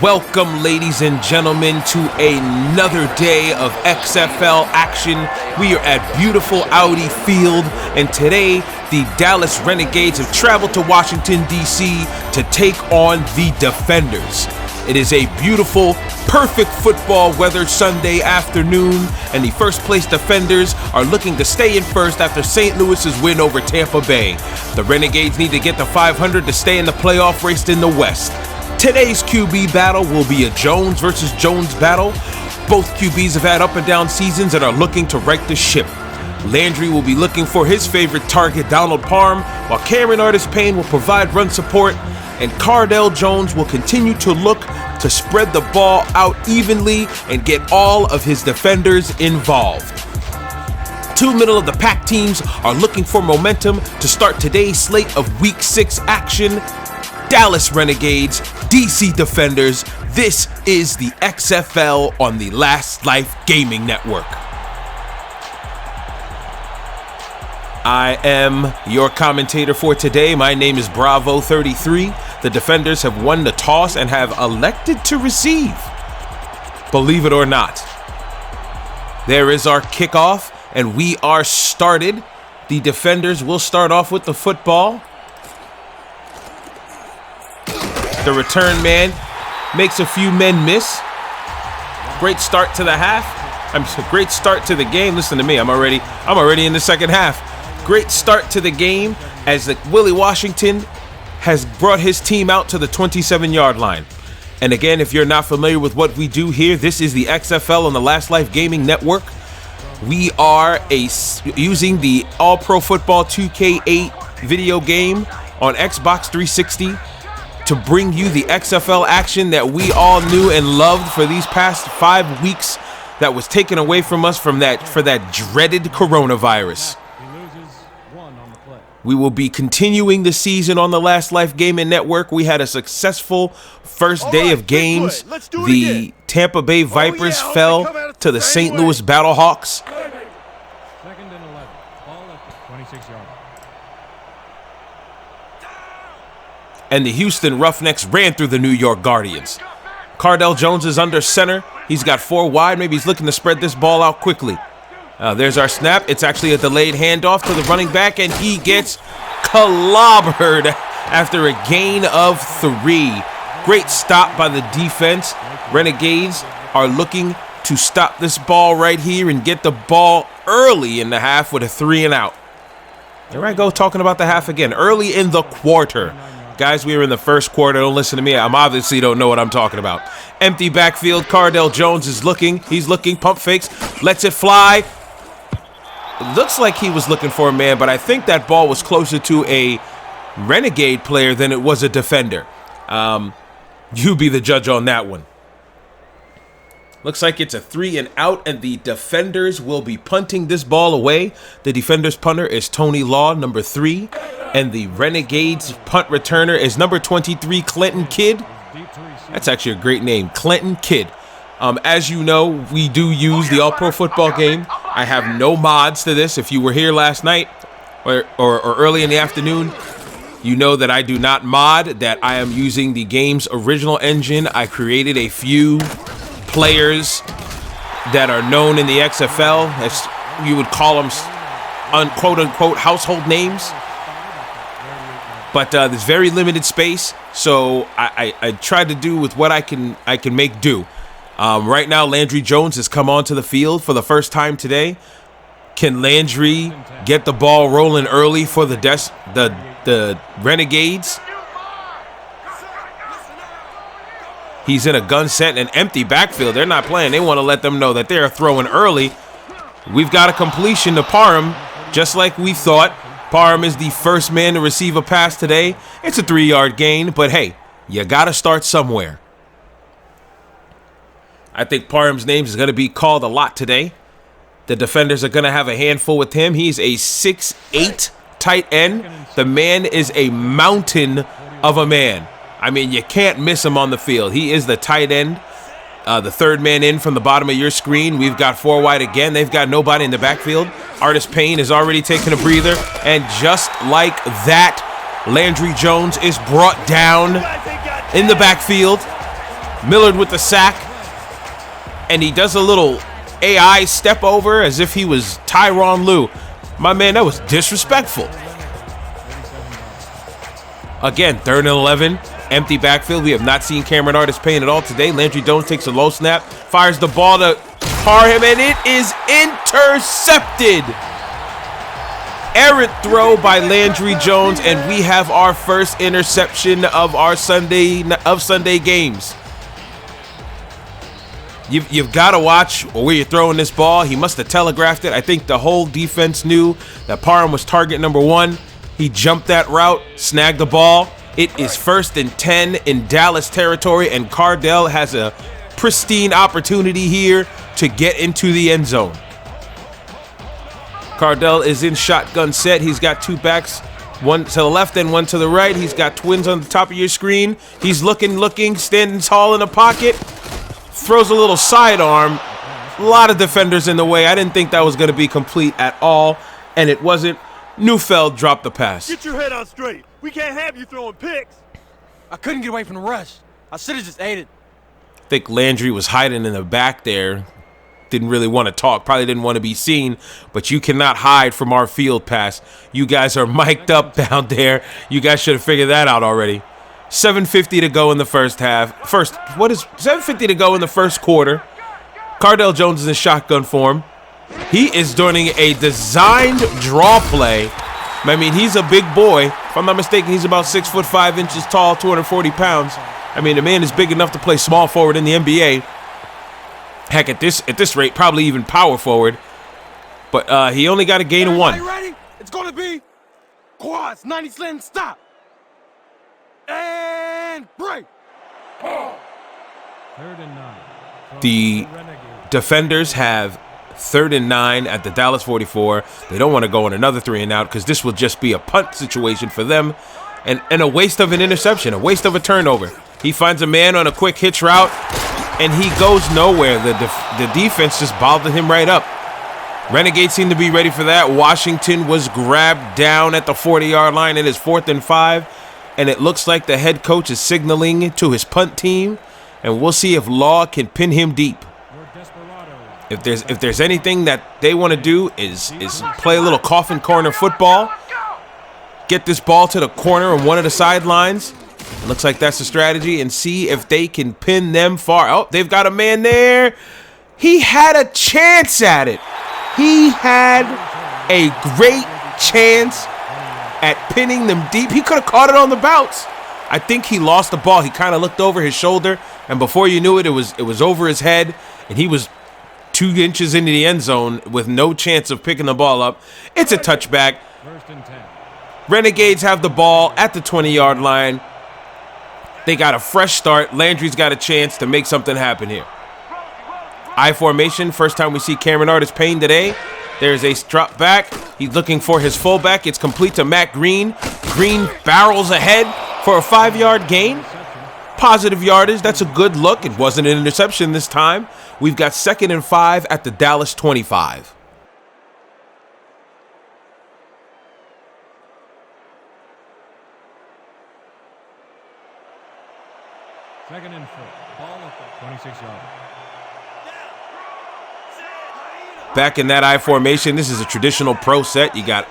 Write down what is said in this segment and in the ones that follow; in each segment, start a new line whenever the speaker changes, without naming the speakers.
Welcome, ladies and gentlemen, to another day of XFL action. We are at beautiful Audi Field, and today the Dallas Renegades have traveled to Washington, D.C. to take on the Defenders. It is a beautiful, perfect football weather Sunday afternoon, and the first place Defenders are looking to stay in first after St. Louis's win over Tampa Bay. The Renegades need to get to 500 to stay in the playoff race in the West. Today's QB battle will be a Jones versus Jones battle. Both QBs have had up and down seasons and are looking to right the ship. Landry will be looking for his favorite target, Donald Parham, while Cameron Artis-Payne will provide run support, and Cardale Jones will continue to look to spread the ball out evenly and get all of his defenders involved. Two middle-of-the-pack teams are looking for momentum to start today's slate of Week 6 action. Dallas Renegades, DC Defenders. This is the XFL on the Last Life Gaming Network. I am your commentator for today. My name is Bravo33. The Defenders have won the toss and have elected to receive. Believe it or not. There is our kickoff, and we are started. The Defenders will start off with the football. The return man makes a few men miss. Great start to the half. Great start to the game. Listen to me. I'm already in the second half. Great start to the game as Willie Washington has brought his team out to the 27-yard line. And again, if you're not familiar with what we do here, this is the XFL on the Last Life Gaming Network. We are using the All Pro Football 2K8 video game on Xbox 360 to bring you the XFL action that we all knew and loved for these past 5 weeks that was taken away from us for that dreaded coronavirus. We will be continuing the season on the Last Life Gaming Network. We had a successful first day of games. The Tampa Bay Vipers fell to the St. Louis Battlehawks.
2nd and 11. Ball at the 26-yard.
And the Houston Roughnecks ran through the New York Guardians. Cardale Jones is under center. He's got 4 wide. Maybe he's looking to spread this ball out quickly. There's our snap. It's actually a delayed handoff to the running back, and he gets clobbered after a gain of 3. Great stop by the defense. Renegades are looking to stop this ball right here and get the ball early in the half with a 3 and out. There I go talking about the half again. Early in the quarter. Guys, we were in the first quarter. Don't listen to me. I'm obviously don't know what I'm talking about. Empty backfield. Cardale Jones is looking. He's looking. Pump fakes. Lets it fly. It looks like he was looking for a man, but I think that ball was closer to a Renegade player than it was a defender. You be the judge on that one. Looks like it's a 3 and out, and the Defenders will be punting this ball away. The Defenders punter is Tony Law, number 3. And the Renegades punt returner is number 23, Clinton Kidd. That's actually a great name, Clinton Kidd. As you know, we do use the All-Pro Football game. I have no mods to this. If you were here last night or early in the afternoon, you know that I do not mod, that I am using the game's original engine. I created a few players that are known in the XFL, as you would call them, quote-unquote household names. But there's very limited space, so I try to do with what I can make do. Right now, Landry Jones has come onto the field for the first time today. Can Landry get the ball rolling early for the Renegades? He's in a gun set and an empty backfield. They're not playing. They want to let them know that they're throwing early. We've got a completion to Parham, just like we thought. Parham is the first man to receive a pass today. It's a 3-yard gain, but hey, you got to start somewhere. I think Parham's name is going to be called a lot today. The Defenders are going to have a handful with him. He's a 6'8" tight end. The man is a mountain of a man. I mean, you can't miss him on the field. He is the tight end, the third man in from the bottom of your screen. We've got 4 wide again. They've got nobody in the backfield. Artis-Payne is already taking a breather. And just like that, Landry Jones is brought down in the backfield. Millard with the sack. And he does a little AI step over as if he was Tyronn Lue. My man, that was disrespectful. Again, 3rd and 11. Empty backfield. We have not seen Cameron Artis-Payne at all today. Landry Jones takes a low snap. Fires the ball to Parham, and it is intercepted. Errant throw by Landry Jones, and we have our first interception of our Sunday games. You've got to watch where you're throwing this ball. He must have telegraphed it. I think the whole defense knew that Parham was target number 1. He jumped that route, snagged the ball. It is 1st and 10 in Dallas territory, and Cardale has a pristine opportunity here to get into the end zone. Cardale is in shotgun set. He's got 2 backs, one to the left and one to the right. He's got twins on the top of your screen. He's looking, standing tall in the pocket. Throws a little sidearm. A lot of defenders in the way. I didn't think that was going to be complete at all, and it wasn't. Neufeld dropped the pass.
Get your head on straight. We can't have you throwing picks.
I couldn't get away from the rush. I should have just ate it.
I think Landry was hiding in the back there. Didn't really want to talk. Probably didn't want to be seen. But you cannot hide from our field pass. You guys are mic'd up down there. You guys should have figured that out already. 7:50 to go in the first half. 7:50 to go in the first quarter. Cardale Jones is in shotgun form. He is doing a designed draw play. I mean, he's a big boy. If I'm not mistaken, he's about 6'5" tall, 240 pounds. I mean, the man is big enough to play small forward in the NBA. Heck, at this rate, probably even power forward. But he only got a gain of 1.
Ready? It's gonna be quads, 90 slant, stop, and break.
3rd and 9.
The defenders have 3rd and 9 at the Dallas 44. They don't want to go on another 3 and out because this will just be a punt situation for them and a waste of an interception, a waste of a turnover. He finds a man on a quick hitch route, and he goes nowhere. The defense just bobbled him right up. Renegades seem to be ready for that. Washington was grabbed down at the 40-yard line. It is 4th and 5, and it looks like the head coach is signaling to his punt team, and we'll see if Law can pin him deep. If there's anything that they want to do is play a little coffin corner football, get this ball to the corner on one of the sidelines. It looks like that's the strategy, and see if they can pin them far. Oh, they've got a man there. He had a chance at it. He had a great chance at pinning them deep. He could have caught it on the bounce. I think he lost the ball. He kind of looked over his shoulder, and before you knew it, it was over his head, and he was 2 inches into the end zone with no chance of picking the ball up. It's a touchback.
1st and 10.
Renegades have the ball at the 20-yard line. They got a fresh start. Landry's got a chance to make something happen here. I formation. First time we see Cameron Artis-Payne today. There's a drop back. He's looking for his fullback. It's complete to Matt Green. Green barrels ahead for a 5-yard gain. Positive yardage. That's a good look. It wasn't an interception this time. We've got 2nd and 5 at the Dallas 25.
Second and 4. Ball at the 26-yard.
Back in that I formation, this is a traditional pro set. You got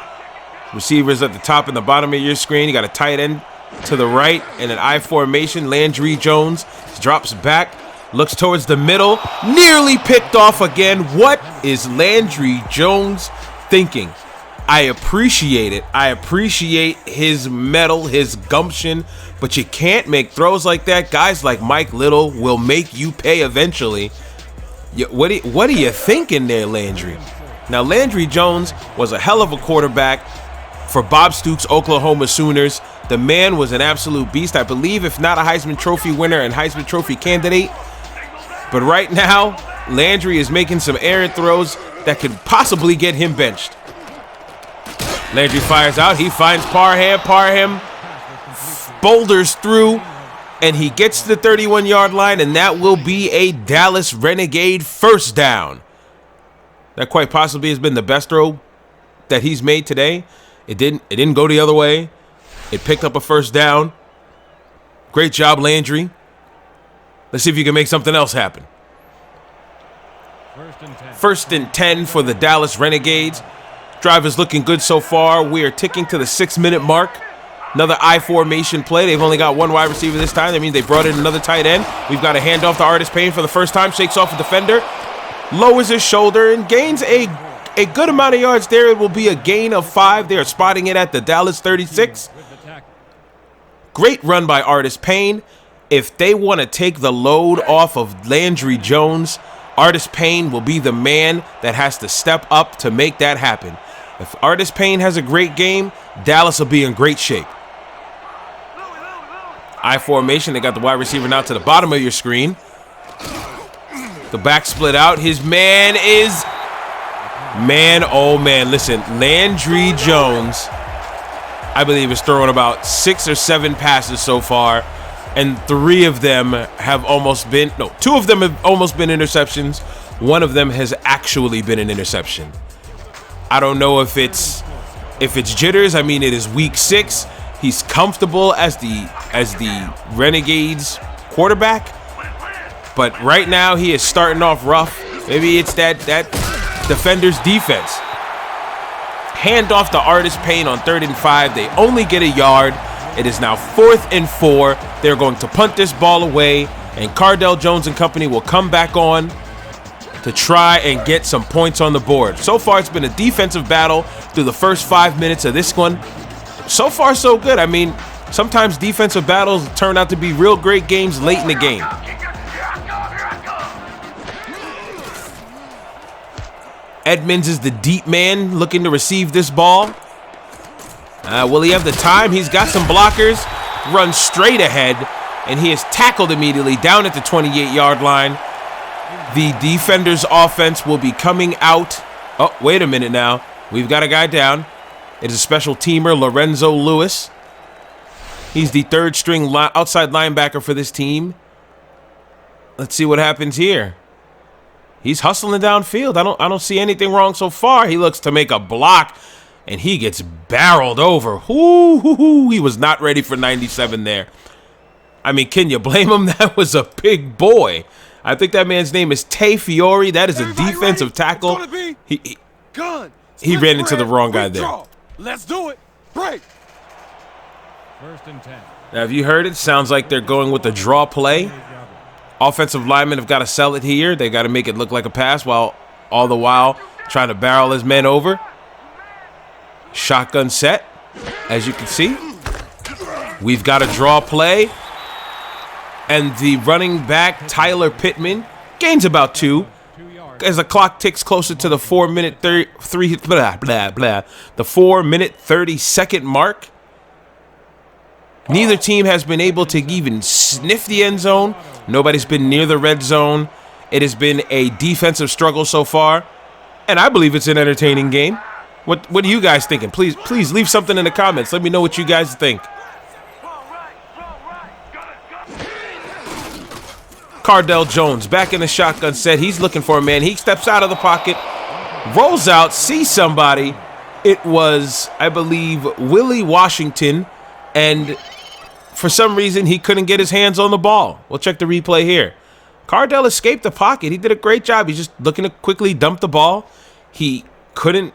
receivers at the top and the bottom of your screen. You got a tight end to the right in an I formation. Landry Jones drops back, looks towards the middle, nearly picked off again. What is Landry Jones thinking? I appreciate it. I appreciate his mettle, his gumption, but you can't make throws like that. Guys like Mike Little will make you pay eventually. What are you thinking there, Landry? Now, Landry Jones was a hell of a quarterback for Bob Stoops' Oklahoma Sooners. The man was an absolute beast. I believe, if not a Heisman Trophy winner and Heisman Trophy candidate. But right now, Landry is making some errant throws that could possibly get him benched. Landry fires out. He finds Parham. Parham boulders through, and he gets to the 31-yard line, and that will be a Dallas Renegade first down. That quite possibly has been the best throw that he's made today. It didn't go the other way. It picked up a first down. Great job, Landry. Let's see if you can make something else happen. 1st and 10 for the Dallas Renegades. Drive is looking good so far. We are ticking to the 6-minute mark. Another I formation play. They've only got one wide receiver this time. That means they brought in another tight end. We've got a handoff to Artis Payne for the first time. Shakes off a defender. Lowers his shoulder and gains a good amount of yards there. It will be a gain of 5. They are spotting it at the Dallas 36. Great run by Artis Payne. If they want to take the load off of Landry Jones, Artis Payne will be the man that has to step up to make that happen. If Artis Payne has a great game, Dallas will be in great shape. I formation, they got the wide receiver now to the bottom of your screen. The back split out. His man is... Man, oh man, listen. Landry Jones, I believe, is throwing about 6 or 7 passes so far. And 3 of them have almost been... No, 2 of them have almost been interceptions. 1 of them has actually been an interception. I don't know if it's jitters. I mean, it is week 6. He's comfortable as the Renegades quarterback. But right now, he is starting off rough. Maybe it's that defender's defense. Hand off to Artis Payne on 3rd and 5. They only get a yard. It is now 4th and 4. They're going to punt this ball away, and Cardale Jones and company will come back on to try and get some points on the board. So far, it's been a defensive battle through the first 5 minutes of this one. So far, so good. I mean, sometimes defensive battles turn out to be real great games late in the game. Edmonds is the deep man looking to receive this ball. Will he have the time? He's got some blockers. Runs straight ahead, and he is tackled immediately down at the 28-yard line. The defender's offense will be coming out. Oh, wait a minute now. We've got a guy down. It is a special teamer, Lorenzo Lewis. He's the 3rd-string outside linebacker for this team. Let's see what happens here. He's hustling downfield. I don't see anything wrong so far. He looks to make a block, and he gets barreled over. He was not ready for 97 there. I mean, can you blame him? That was a big boy. I think that man's name is Tay Fiore. That is a defensive tackle. He ran into the wrong guy there.
Let's do it. Break.
1st and 10.
Now, have you heard it? Sounds like they're going with a draw play. Offensive linemen have got to sell it here. They got to make it look like a pass while all the while trying to barrel his men over. Shotgun set, as you can see. We've got a draw play. And the running back, Tyler Pittman, gains about 2 as the clock ticks closer to the 4-minute 30-second mark. Neither team has been able to even sniff the end zone. Nobody's been near the red zone. It has been a defensive struggle so far, and I believe it's an entertaining game. What are you guys thinking? Please leave something in the comments. Let me know what you guys think. Cardale Jones back in the shotgun set. He's looking for a man. He steps out of the pocket, rolls out, sees somebody. It was, I believe, Willie Washington, and for some reason he couldn't get his hands on the ball. We'll check the replay here. Cardale escaped the pocket. He did a great job. He's just looking to quickly dump the ball. He couldn't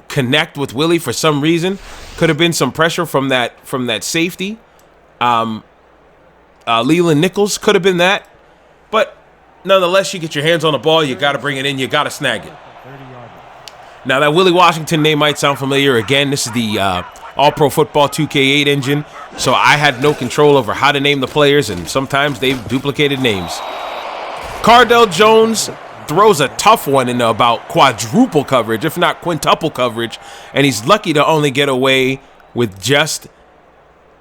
connect with Willie for some reason. Could have been some pressure from that safety. Leland Nichols could have been that. But nonetheless, you get your hands on the ball, you got to bring it in, you got to snag it. Now, that Willie Washington name might sound familiar. Again, this is the All-Pro Football 2K8 engine, so I had no control over how to name the players, and sometimes they've duplicated names. Cardale Jones throws a tough one into about quadruple coverage, if not quintuple coverage, and he's lucky to only get away with just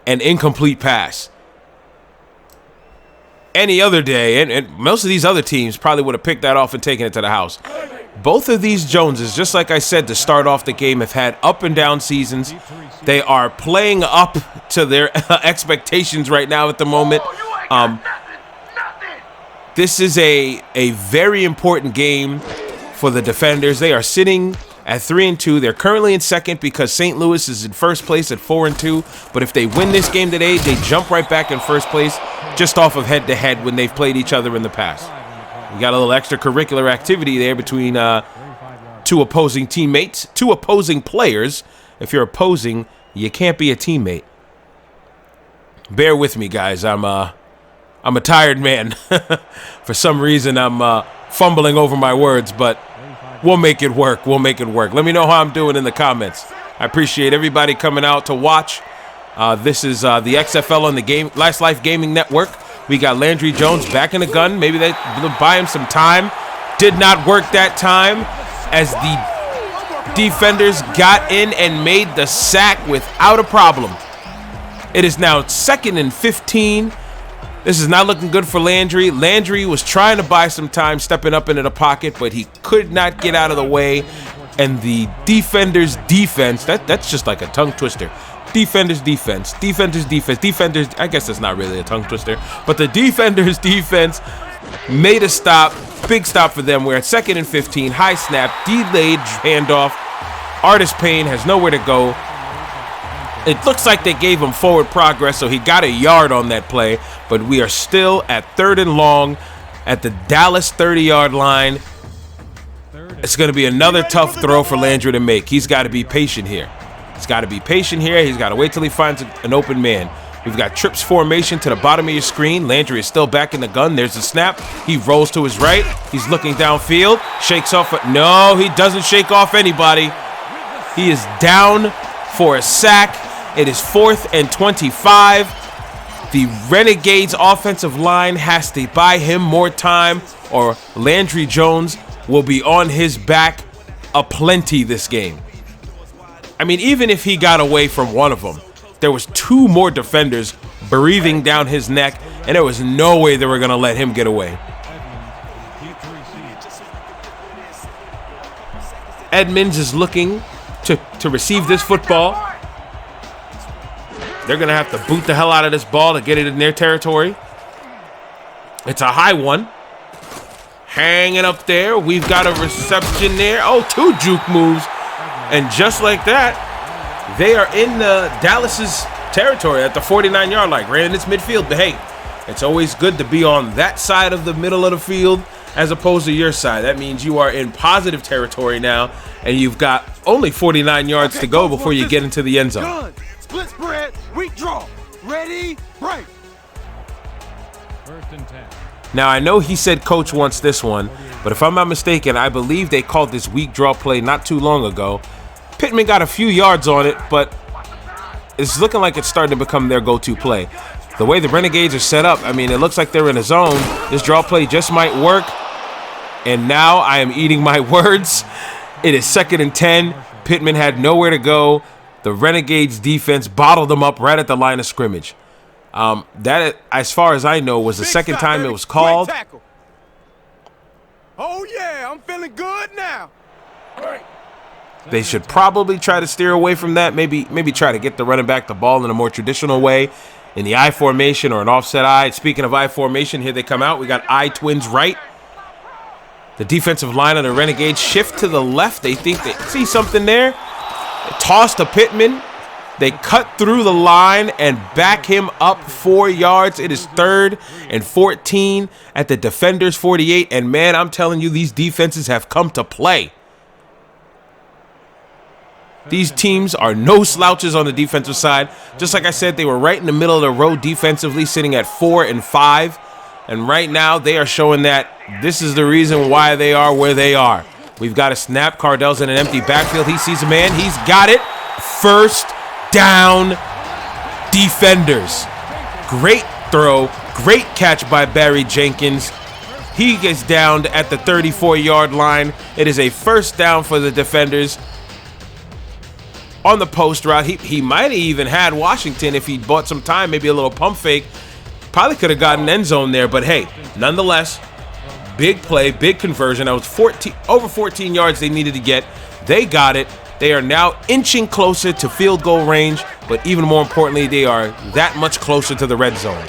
an incomplete pass. Any other day, and most of these other teams probably would have picked that off and taken it to the house. Both of these Joneses, just like I said to start off the game, have had up and down seasons. They are playing up to their expectations right now at the moment. This is a very important game for the defenders. They are sitting at 3-2. They're currently in second because St. Louis is in first place at 4-2. But if they win this game today, they jump right back in first place. just off of head-to-head when they've played each other in the past. We got a little extracurricular activity there between two opposing teammates, two opposing players. If you're opposing, you can't be a teammate. Bear with me, guys. I'm a tired man. For some reason, I'm fumbling over my words, but we'll make it work. We'll make it work. Let me know how I'm doing in the comments. I appreciate everybody coming out to watch. This is the XFL on the Last Life Gaming Network. We got Landry Jones back in the gun. Maybe they buy him some time. Did not work that time as the defenders got in and made the sack without a problem. It is now 2nd and 15. This is not looking good for Landry. Landry was trying to buy some time stepping up into the pocket, but he could not get out of the way. And the defender's defense, that's just like a tongue twister. Defender's defense, defenders, I guess that's not really a tongue twister, but the defender's defense made a stop, big stop for them. We're at 2nd and 15, high snap, delayed handoff. Artis Payne has nowhere to go. It looks like they gave him forward progress, so he got a yard on that play, but we are still at 3rd and long at the Dallas 30-yard line. It's going to be another tough throw for Landry to make. He's got to be patient here. He's got to be patient here. He's got to wait till he finds an open man. We've got trips formation to the bottom of your screen. Landry is still back in the gun. There's the snap. He rolls to his right. He's looking downfield. Shakes off. No, he doesn't shake off anybody. He is down for a sack. It is 4th and 25. The Renegades offensive line has to buy him more time, or Landry Jones will be on his back aplenty this game. I mean, even if he got away from one of them, there was 2 more defenders breathing down his neck, and there was no way they were going to let him get away. Edmonds is looking to receive this football. They're going to have to boot the hell out of this ball to get it in their territory. It's a high one. Hanging up there. We've got a reception there. Oh, 2 juke moves. And just like that, they are in Dallas's territory at the 49-yard line. Granted, it's midfield, but hey, it's always good to be on that side of the middle of the field as opposed to your side. That means you are in positive territory now, and you've got only 49 yards to go before you get into the end zone.
Gun, split spread, weak draw. Ready, break.
1st and 10.
Now, I know he said coach wants this one, but if I'm not mistaken, I believe they called this weak draw play not too long ago. Pittman got a few yards on it, but it's looking like it's starting to become their go-to play. The way the Renegades are set up, I mean, it looks like they're in a zone. This draw play just might work. And now I am eating my words. It is 2nd and 10. Pittman had nowhere to go. The Renegades defense bottled them up right at the line of scrimmage. That, as far as I know, was the second time it was called.
Oh yeah, I'm feeling good now.
They should probably try to steer away from that. Maybe try to get the running back the ball in a more traditional way, in the I formation or an offset I. Speaking of I formation, here they come out. We got I twins right. The defensive line of the Renegades shift to the left. They think they see something there. Toss to Pittman. They cut through the line and back him up 4 yards. It is 3rd and 14 at the defender's 48. And man, I'm telling you, these defenses have come to play. These teams are no slouches on the defensive side. Just like I said, they were right in the middle of the road defensively, sitting at 4 and 5. And right now, they are showing that this is the reason why they are where they are. We've got a snap. Cardale's in an empty backfield. He sees a man. He's got it. 1st down, defenders. Great throw. Great catch by Barry Jenkins. He gets downed at the 34-yard line. It is a 1st down for the defenders. On the post route, he might have even had Washington if he bought some time, maybe a little pump fake. Probably could have gotten end zone there, but hey, nonetheless, big play, big conversion. That was over 14 yards they needed to get. They got it. They are now inching closer to field goal range, but even more importantly, they are that much closer to the red zone.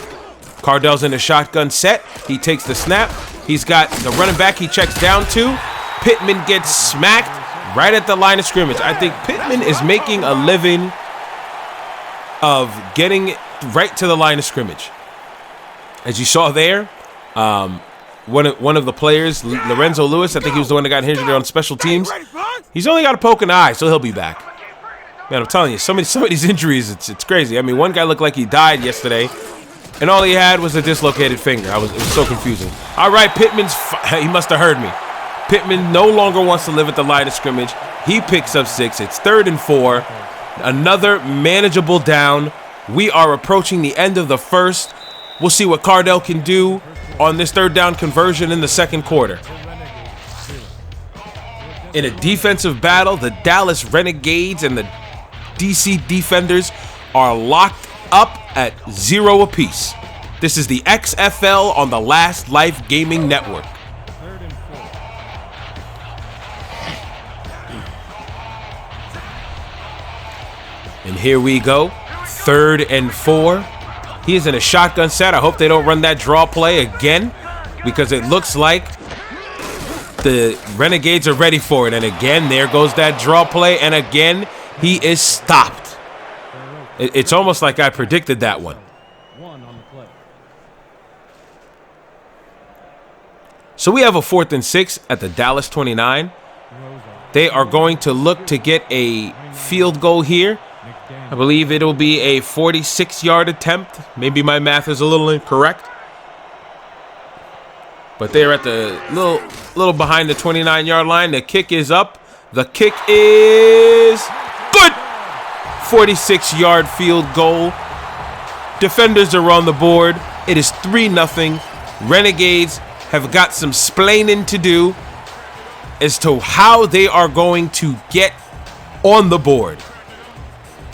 Cardale's in the shotgun set. He takes the snap. He's got the running back he checks down to. Pittman gets smacked right at the line of scrimmage. I think Pittman is making a living of getting right to the line of scrimmage. As you saw there, one of the players, Lorenzo Lewis, I think he was the one that got injured on special teams. He's only got a poke in the eye, so he'll be back. Man, I'm telling you, some of these injuries, it's crazy. I mean, one guy looked like he died yesterday, and all he had was a dislocated finger. It was so confusing. All right, he must have heard me. Pittman no longer wants to live at the line of scrimmage. He picks up 6. It's 3rd and 4. Another manageable down. We are approaching the end of the first. We'll see what Cardale can do on this 3rd down conversion in the 2nd quarter. In a defensive battle, the Dallas Renegades and the DC Defenders are locked up at 0 apiece. This is the XFL on the Last Life Gaming Network. And here we go, 3rd and 4. He is in a shotgun set. I hope they don't run that draw play again, because it looks like the Renegades are ready for it. And again, there goes that draw play. And again, he is stopped. It's almost like I predicted that one. So we have a 4th and 6 at the Dallas 29. They are going to look to get a field goal here. I believe it'll be a 46-yard attempt. Maybe my math is a little incorrect. But they're at the little behind the 29-yard line. The kick is up. The kick is good. 46-yard field goal. Defenders are on the board. It is 3-0. Renegades have got some splaining to do as to how they are going to get on the board.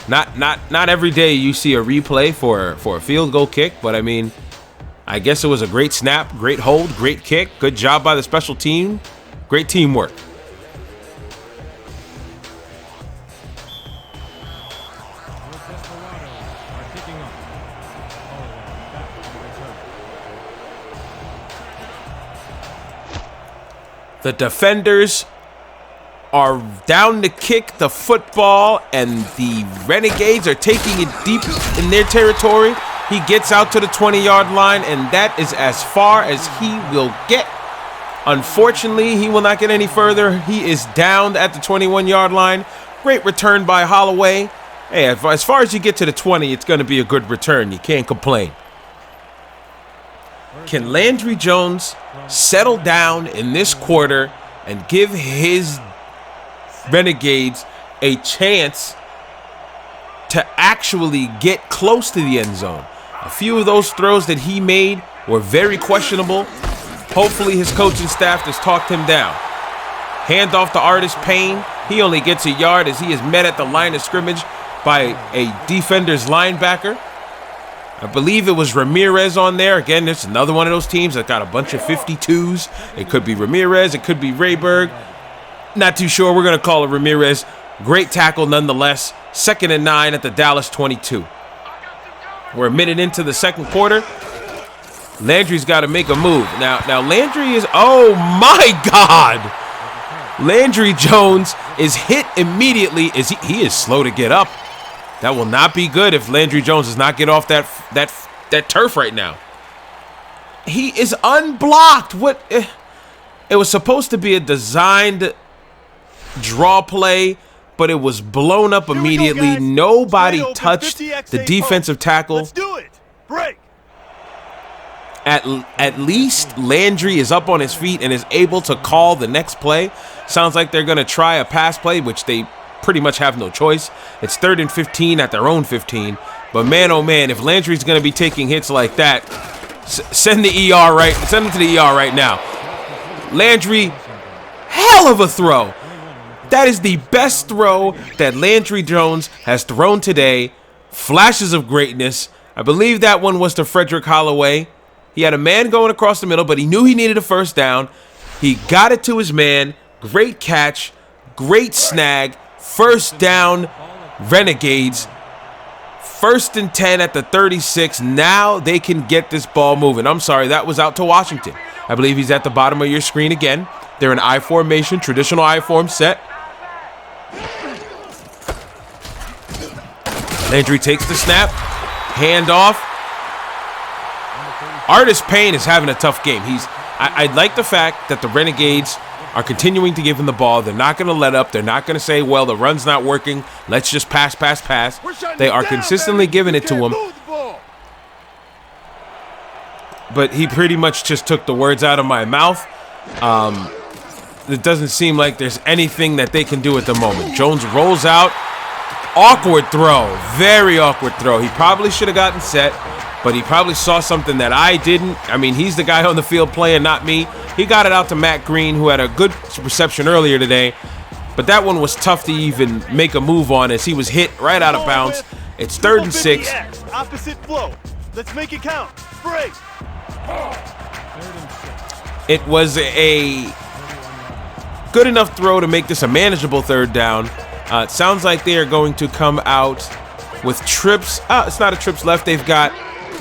Not every day you see a replay for a field goal kick, but I mean, I guess it was a great snap, great hold, great kick. Good job by the special team. Great teamwork. The defenders are down to kick the football, and the Renegades are taking it deep in their territory. He gets out to the 20-yard line, and that is as far as he will get. Unfortunately, he will not get any further. He is downed at the 21-yard line. Great return by Holloway. Hey, as far as you get to the 20, it's going to be a good return. You can't complain. Can Landry Jones settle down in this quarter and give his Renegades a chance to actually get close to the end zone? A few of those throws that he made were very questionable. Hopefully his coaching staff has talked him down. Hand off to Artis Payne. He only gets a yard as he is met at the line of scrimmage by a defender's linebacker. I believe it was Ramirez on there. Again, there's another one of those teams that got a bunch of 52s. It could be Ramirez. It could be Rayberg. Not too sure. We're going to call it Ramirez. Great tackle nonetheless. 2nd and 9 at the Dallas 22. We're a minute into the 2nd quarter. Landry's got to make a move. Now Landry is, oh my God. Landry Jones is hit immediately as he is slow to get up. That will not be good if Landry Jones does not get off that turf right now. He is unblocked. What? It was supposed to be a designed draw play, but it was blown up immediately. Nobody touched the defensive tackle.
Let's do it. Break.
At least Landry is up on his feet and is able to call the next play. Sounds like they're going to try a pass play, which they pretty much have no choice. It's 3rd and 15 at their own 15. But man, oh man, if Landry's going to be taking hits like that, send him to the ER right now. Landry, hell of a throw. That is the best throw that Landry Jones has thrown today. Flashes of greatness. I believe that one was to Frederick Holloway. He had a man going across the middle, but he knew he needed a first down. He got it to his man. Great catch. Great snag. First down, Renegades. 1st and 10 at the 36. Now they can get this ball moving. I'm sorry, that was out to Washington. I believe he's at the bottom of your screen again. They're in I formation, traditional I form set. Landry takes the snap. Hand off. Artis Payne is having a tough game. I like the fact that the Renegades are continuing to give him the ball. They're not going to let up. They're not going to say, well, the run's not working. Let's just pass. They are consistently giving it to him. But he pretty much just took the words out of my mouth. It doesn't seem like there's anything that they can do at the moment. Jones rolls out. Awkward throw. Very awkward throw. He probably should have gotten set, but he probably saw something that I didn't. I mean, he's the guy on the field playing, not me. He got it out to Matt Green, who had a good reception earlier today, but that one was tough to even make a move on as he was hit right out of bounds. It's 3rd and 6.
Opposite flow. Let's make it count. Break.
It was a good enough throw to make this a manageable 3rd down. It sounds like they are going to come out with trips. It's not a trips left. They've got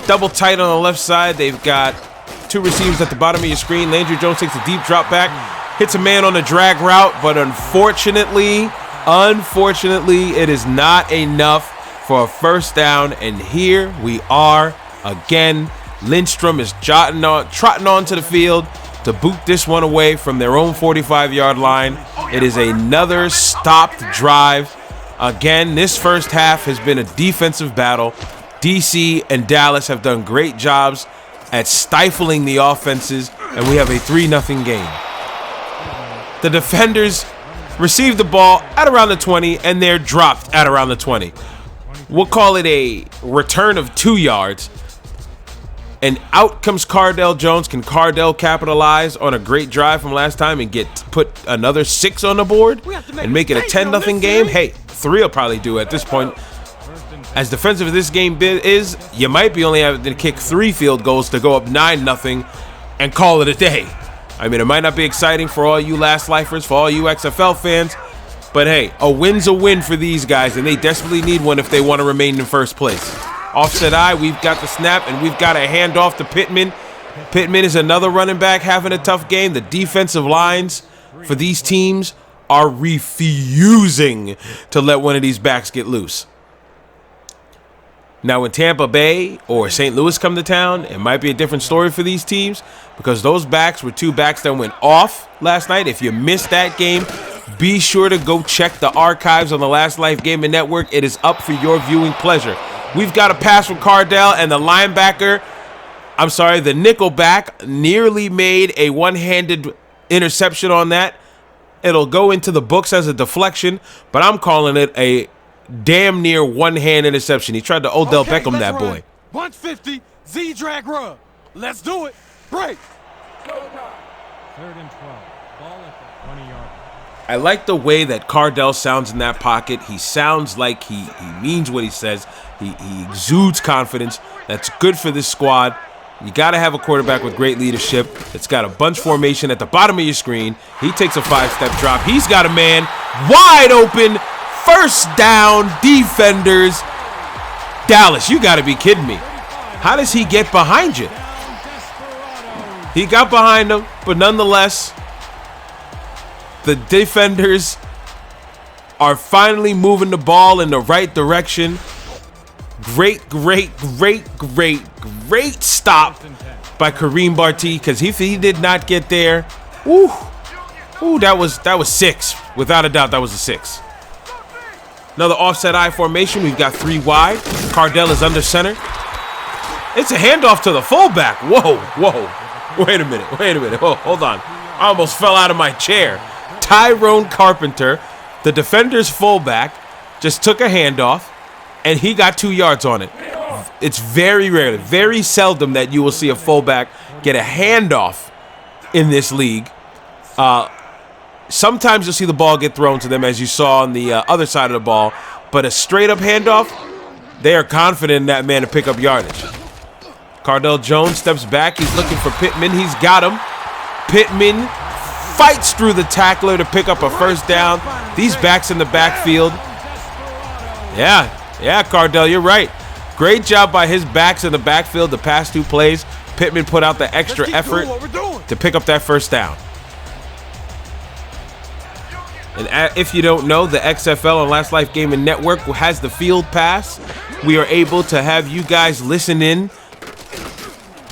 double tight on the left side. They've got 2 receivers at the bottom of your screen. Landry Jones takes a deep drop back, hits a man on a drag route, but unfortunately, it is not enough for a 1st down. And here we are again. Lindstrom is trotting onto the field to boot this one away from their own 45-yard line. It is another stopped drive. Again, this first half has been a defensive battle. DC and Dallas have done great jobs at stifling the offenses, and we have a 3-0 game. The defenders receive the ball at around the 20, and they're dropped at around the 20. We'll call it a return of 2 yards. And out comes Cardale Jones. Can Cardale capitalize on a great drive from last time and put another 6 on the board and make it a 10-0 game? Hey, 3 will probably do at this point. As defensive as this game is, you might be only having to kick 3 field goals to go up 9-0 and call it a day. I mean, it might not be exciting for all you last lifers, for all you XFL fans, but hey, a win's a win for these guys, and they desperately need one if they want to remain in first place. Offset eye, we've got the snap, and we've got a handoff to Pittman. Pittman is another running back having a tough game. The defensive lines for these teams are refusing to let one of these backs get loose. Now, when Tampa Bay or St. Louis come to town, it might be a different story for these teams because those backs were 2 backs that went off last night. If you missed that game, be sure to go check the archives on the Last Life Gaming Network. It is up for your viewing pleasure. We've got a pass from Cardale, and the nickel back nearly made a one-handed interception on that. It'll go into the books as a deflection, but I'm calling it a damn near one-hand interception. He tried to Odell Beckham that boy.
150, Z-drag rub. Let's do it. Break.
3rd and 12. Ball at the 20-yard.
I like the way that Cardale sounds in that pocket. He sounds like he means what he says. He exudes confidence. That's good for this squad. You got to have a quarterback with great leadership. It's got a bunch formation at the bottom of your screen. He takes a 5-step drop. He's got a man wide open. 1st down, defenders. Dallas, you got to be kidding me. How does he get behind you? He got behind him, but nonetheless, the defenders are finally moving the ball in the right direction. Great stop by Kareem Barty, because if he did not get there, that was 6. Without a doubt, that was a 6. Another offset I formation. We've got 3 wide. Cardale is under center. It's a handoff to the fullback. Whoa. Wait a minute. Hold on. I almost fell out of my chair. Tyrone Carpenter, the defender's fullback, just took a handoff, and he got 2 yards on it. It's very rare, very seldom that you will see a fullback get a handoff in this league. Sometimes you'll see the ball get thrown to them, as you saw on the other side of the ball, but a straight-up handoff, they are confident in that man to pick up yardage. Cardale Jones steps back. He's looking for Pittman. He's got him. Pittman fights through the tackler to pick up a 1st down. These backs in the backfield. Yeah, Cardale, you're right. Great job by his backs in the backfield the past 2 plays. Pittman put out the extra effort to pick up that 1st down. And if you don't know, the XFL and Last Life Gaming Network has the Field Pass. We are able to have you guys listen in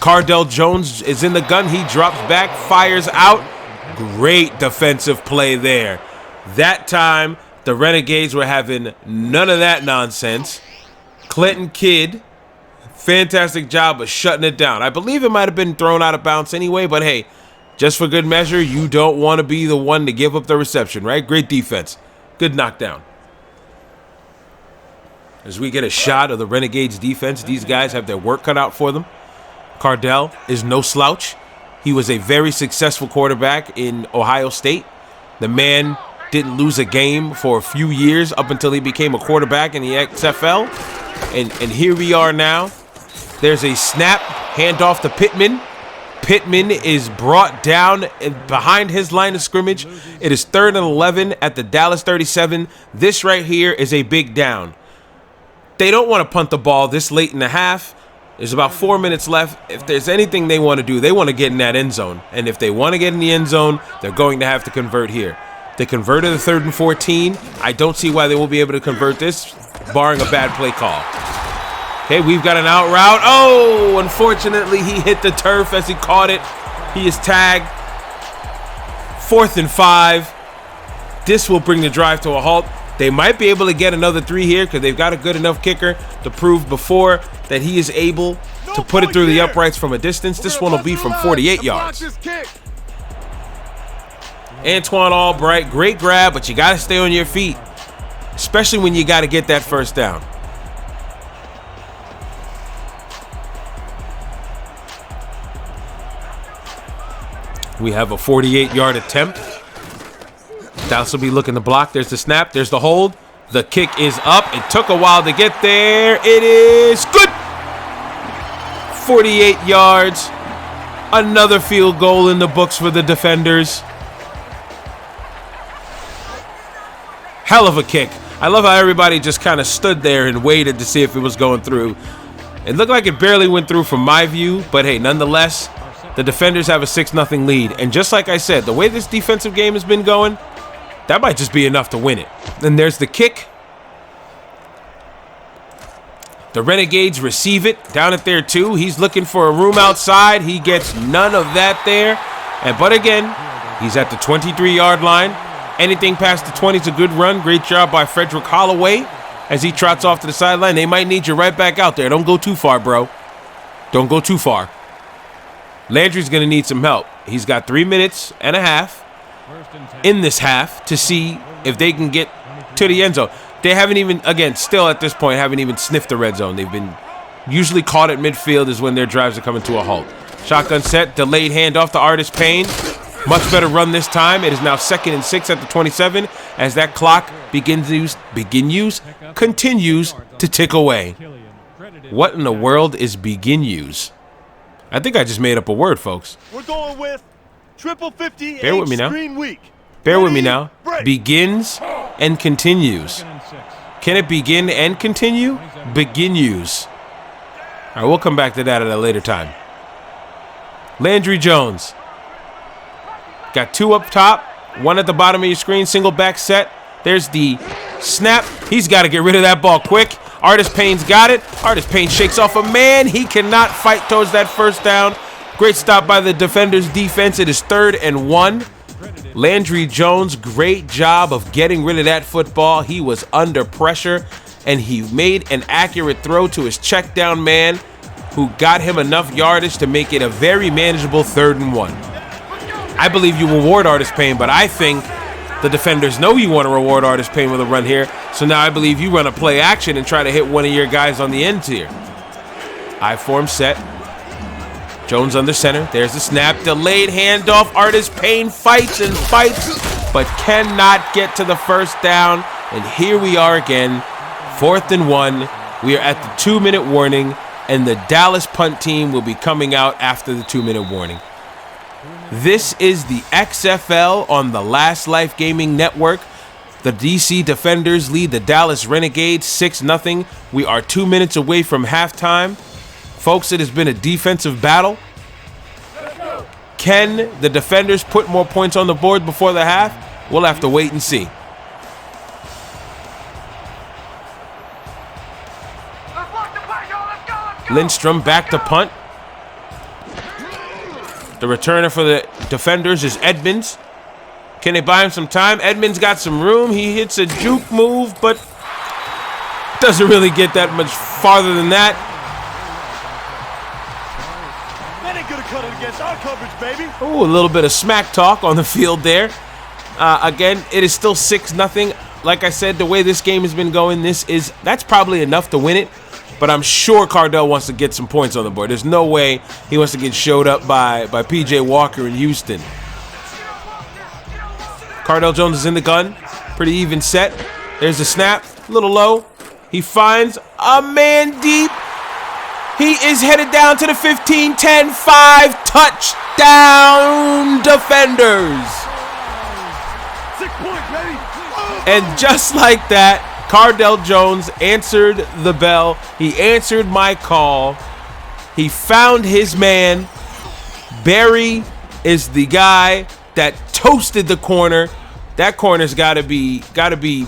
Cardale Jones is in the gun. He drops back, fires out. Great defensive play there. That time, the Renegades were having none of that nonsense. Clinton Kidd, fantastic job of shutting it down. I believe it might have been thrown out of bounds anyway, but hey, just for good measure, you don't want to be the one to give up the reception, right? Great defense. Good knockdown. As we get a shot of the Renegades defense, these guys have their work cut out for them. Cardale is no slouch. He was a very successful quarterback in Ohio State. The man didn't lose a game for a few years up until he became a quarterback in the XFL. And here we are now. There's a snap, handoff to Pittman. Pittman is brought down behind his line of scrimmage. It is 3rd and 11 at the Dallas 37. This right here is a big down. They don't want to punt the ball this late in the half. There's about 4 minutes left. If there's anything they want to do, they want to get in that end zone. And if they want to get in the end zone, they're going to have to convert here. They converted the 3rd and 14. I don't see why they won't be able to convert this, barring a bad play call. Okay, we've got an out route. Oh, unfortunately, he hit the turf as he caught it. He is tagged. 4th and 5. This will bring the drive to a halt. They might be able to get another 3 here because they've got a good enough kicker to prove before that he is able to put it through the uprights from a distance. This one will be from 48 yards. Antoine Albright, great grab, but you got to stay on your feet, especially when you got to get that first down. We have a 48-yard attempt. Dallas will be looking to block. There's the snap. There's the hold. The kick is up. It took a while to get there. It is good. 48 yards. Another field goal in the books for the defenders. Hell of a kick. I love how everybody just kind of stood there and waited to see if it was going through. It looked like it barely went through from my view, but hey, nonetheless, the defenders have a 6-0 lead. And just like I said, the way this defensive game has been going, that might just be enough to win it. Then there's the kick. The Renegades receive it down at their 2. He's looking for a room outside. He gets none of that there. But again, he's at the 23-yard line. Anything past the 20 is a good run. Great job by Frederick Holloway as he trots off to the sideline. They might need you right back out there. Don't go too far, bro. Don't go too far. Landry's going to need some help. He's got 3 minutes and a half in this half to see if they can get to the end zone. They haven't even, again, still at this point, haven't even sniffed the red zone. They've been usually caught at midfield is when their drives are coming to a halt. Shotgun set, delayed handoff to Artis Payne. Much better run this time. It is now 2nd and 6 at the 27 as that clock continues to tick away. What in the world is begin-use? I think I just made up a word, folks.
We're going with triple 50.
Bear with me now.
Week.
Bear with me now. Begins and continues. Can it begin and continue? Begin-use. All right, we'll come back to that at a later time. Landry Jones. Got 2 up top, 1 at the bottom of your screen, single back set. There's the snap. He's got to get rid of that ball quick. Artis Payne's got it. Artis Payne shakes off a man. He cannot fight towards that first down. Great stop by the defenders' defense. It is 3rd and 1. Landry Jones, great job of getting rid of that football. He was under pressure, and he made an accurate throw to his check down man who got him enough yardage to make it a very manageable 3rd and 1. I believe you reward Artis Payne, but I think the defenders know you want to reward Artis Payne with a run here. So now I believe you run a play action and try to hit one of your guys on the ends here. I-form set. Jones under center. There's the snap. Delayed handoff. Artis Payne fights and fights, but cannot get to the first down. And here we are again. 4th and 1. We are at the 2-minute warning, and the Dallas punt team will be coming out after the 2-minute warning. This is the XFL on the Last Life Gaming Network. The DC Defenders lead the Dallas Renegades 6-0. We are 2 minutes away from halftime. Folks, it has been a defensive battle. Can the Defenders put more points on the board before the half? We'll have to wait and see. Lindstrom back to punt. The returner for the defenders is Edmonds. Can they buy him some time? Edmonds got some room. He hits a juke move, but doesn't really get that much farther than that.
That ain't gonna cut it against our coverage, baby.
Ooh, a little bit of smack talk on the field there. Again, it is still 6-0. Like I said, the way this game has been going, that's probably enough to win it. But I'm sure Cardale wants to get some points on the board. There's no way he wants to get showed up by P.J. Walker in Houston. Cardale Jones is in the gun. Pretty even set. There's the snap. A little low. He finds a man deep. He is headed down to the 15, 10, 5. Touchdown, Defenders.
6 points, baby.
And just like that, Cardale Jones answered the bell. He answered my call. He found his man. Barry is the guy that toasted the corner. That corner's gotta be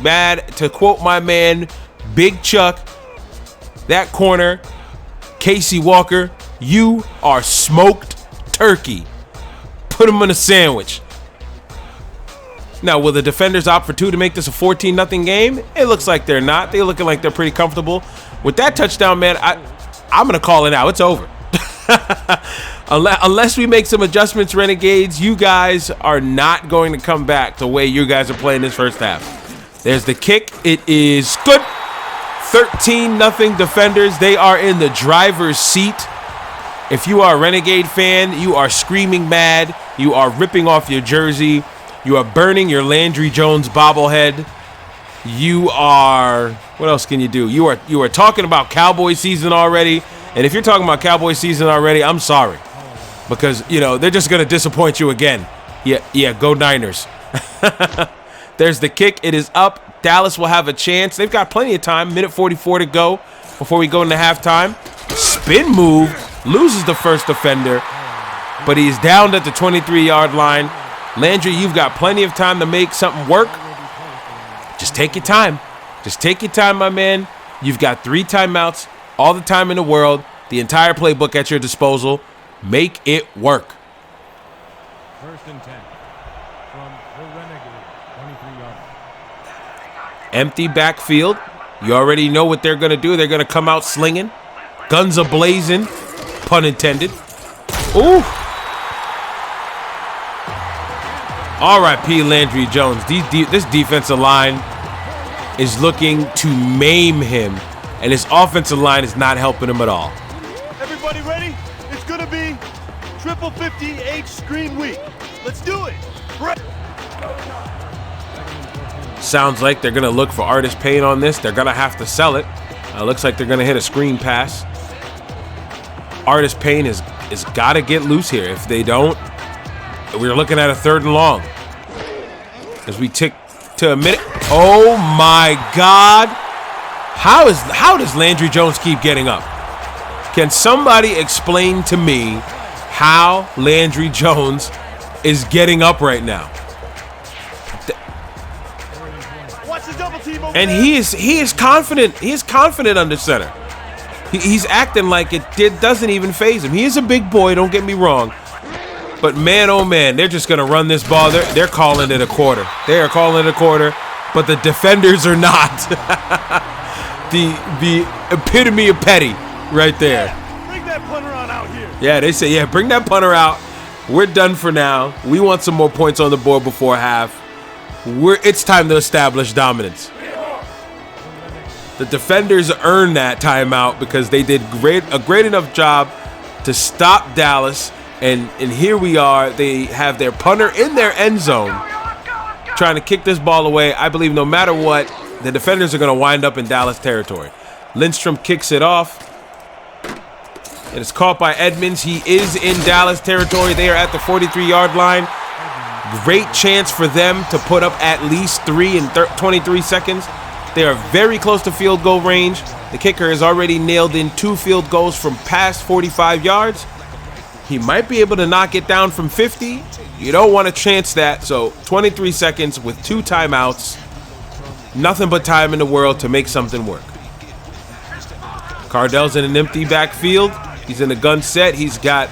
mad. To quote my man, Big Chuck, that corner, Casey Walker, you are smoked turkey. Put him in a sandwich. Now, will the defenders opt for 2 to make this a 14-0 game? It looks like they're not. They're looking like they're pretty comfortable. With that touchdown, man, I'm going to call it out. It's over. Unless we make some adjustments, Renegades, you guys are not going to come back the way you guys are playing this first half. There's the kick. It is good. 13-0 Defenders. They are in the driver's seat. If you are a Renegade fan, you are screaming mad. You are ripping off your jersey. You are burning your Landry Jones bobblehead. You are, what else can you do? You are talking about Cowboy season already. And if you're talking about Cowboy season already, I'm sorry. Because, they're just going to disappoint you again. Yeah, go Niners. There's the kick. It is up. Dallas will have a chance. They've got plenty of time. Minute 44 to go before we go into halftime. Spin move. Loses the first defender. But he's down at the 23-yard line. Landry, you've got plenty of time to make something work. Just take your time. Just take your time, my man. You've got 3 timeouts, all the time in the world, the entire playbook at your disposal. Make it work.
1st and 10 from the Renegades, 23-yard.
Empty backfield. You already know what they're going to do. They're going to come out slinging. Guns a-blazing, pun intended. Ooh. R.I.P. Landry Jones. This defensive line is looking to maim him, and his offensive line is not helping him at all.
Everybody ready? It's gonna be triple 50H screen week. Let's do it.
Sounds like they're gonna look for Artist Payne on this. They're gonna have to sell it. Looks like they're gonna hit a screen pass. Artist Payne is got to get loose here. If they don't, we're looking at a 3rd and long. As we tick to a minute. Oh my God. How does Landry Jones keep getting up? Can somebody explain to me how Landry Jones is getting up right now?
Watch the double team over
And
there.
he is confident. He is confident under center. He's acting like it doesn't even faze him. He is a big boy, don't get me wrong. But man, oh man, they're just going to run this ball. They're calling it a quarter. They are calling it a quarter, but the defenders are not. the epitome of petty right there.
Yeah, bring that punter on out here.
Yeah, they say, yeah, bring that punter out. We're done for now. We want some more points on the board before half. It's time to establish dominance. The defenders earned that timeout because they did a great enough job to stop Dallas. And here we are. They have their punter in their end zone trying to kick this ball away. I believe no matter what, the defenders are going to wind up in Dallas territory. Lindstrom kicks it off. It is caught by Edmonds. He is in Dallas territory. They are at the 43-yard line. Great chance for them to put up at least 3 in 23 seconds. They are very close to field goal range. The kicker has already nailed in 2 field goals from past 45 yards. He might be able to knock it down from 50. You don't want to chance that. So 23 seconds with 2 timeouts. Nothing but time in the world to make something work. Cardale's in an empty backfield. He's in a gun set. He's got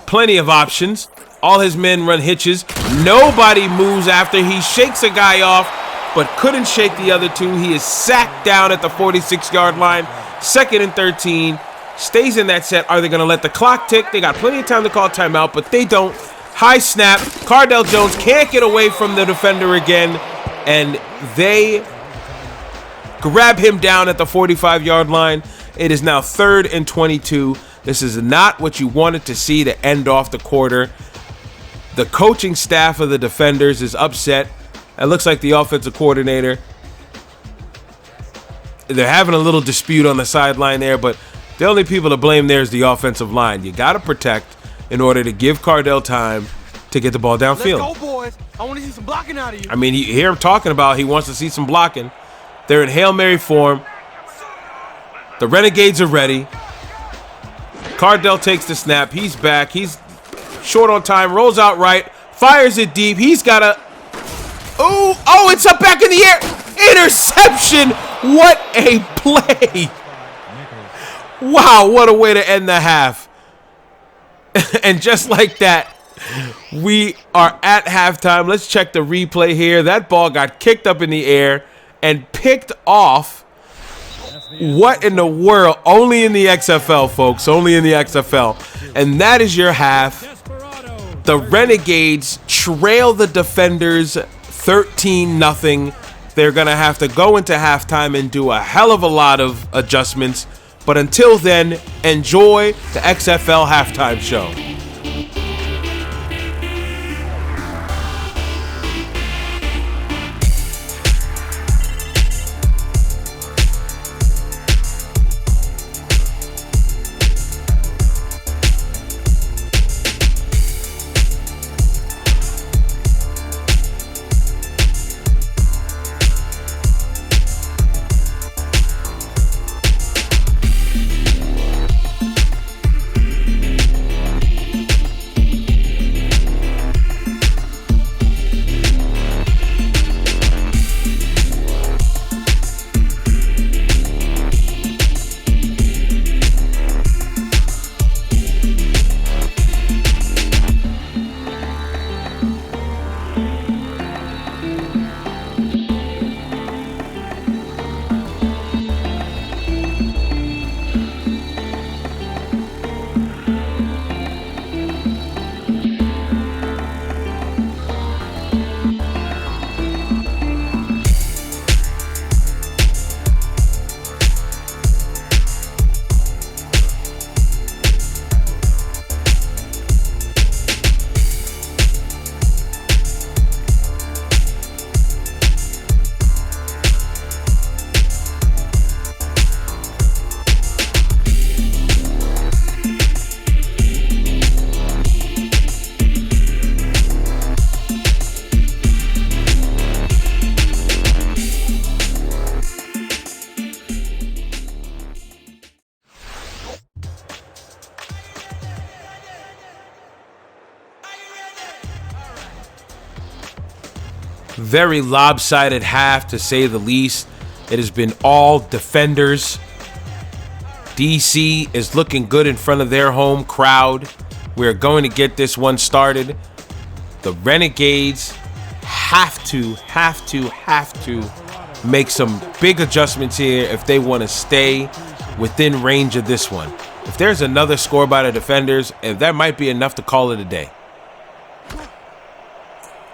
plenty of options. All his men run hitches. Nobody moves after he shakes a guy off, but couldn't shake the other two. He is sacked down at the 46-yard line. 2nd and 13. Stays in that set. Are they going to let the clock tick? They got plenty of time to call timeout, but they don't. High snap. Cardale Jones can't get away from the defender again, and they grab him down at the 45-yard line. It is now 3rd and 22. This is not what you wanted to see to end off the quarter. The coaching staff of the defenders is upset. It looks like the offensive coordinator, they're having a little dispute on the sideline there, but the only people to blame there is the offensive line. You got to protect in order to give Cardale time to get the ball downfield.
Let's go, boys. I want to see some blocking out of you.
I mean, you hear him talking about he wants to see some blocking. They're in Hail Mary form. The Renegades are ready. Cardale takes the snap. He's back. He's short on time. Rolls out right. Fires it deep. He's got a... Oh, it's up back in the air. Interception. What a play. Wow, what a way to end the half. And just like that, we are at halftime. Let's check the replay here. That ball got kicked up in the air and picked off. What in the world? Only in the XFL, folks. Only in the XFL. And that is your half. The Renegades trail the defenders 13-0. They're going to have to go into halftime and do a hell of a lot of adjustments. But until then, enjoy the XFL halftime show. Very lopsided half, to say the least. It has been all defenders. DC is looking good in front of their home crowd. We're going to get this one started. The Renegades have to make some big adjustments here if they want to stay within range of this one. If there's another score by the defenders, that might be enough to call it a day.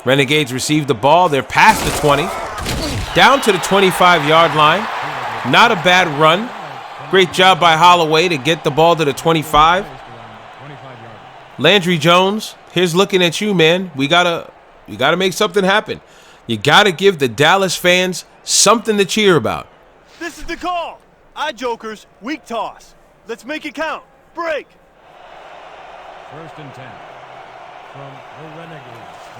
Renegades receive the ball. They're past the 20, down to the 25-yard line. Not a bad run. Great job by Holloway to get the ball to the 25. Landry Jones, here's looking at you, man. You gotta make something happen. You gotta give the Dallas fans something to cheer about.
This is the call. Eye jokers, weak toss. Let's make it count. Break.
1st and 10 from the Renegades.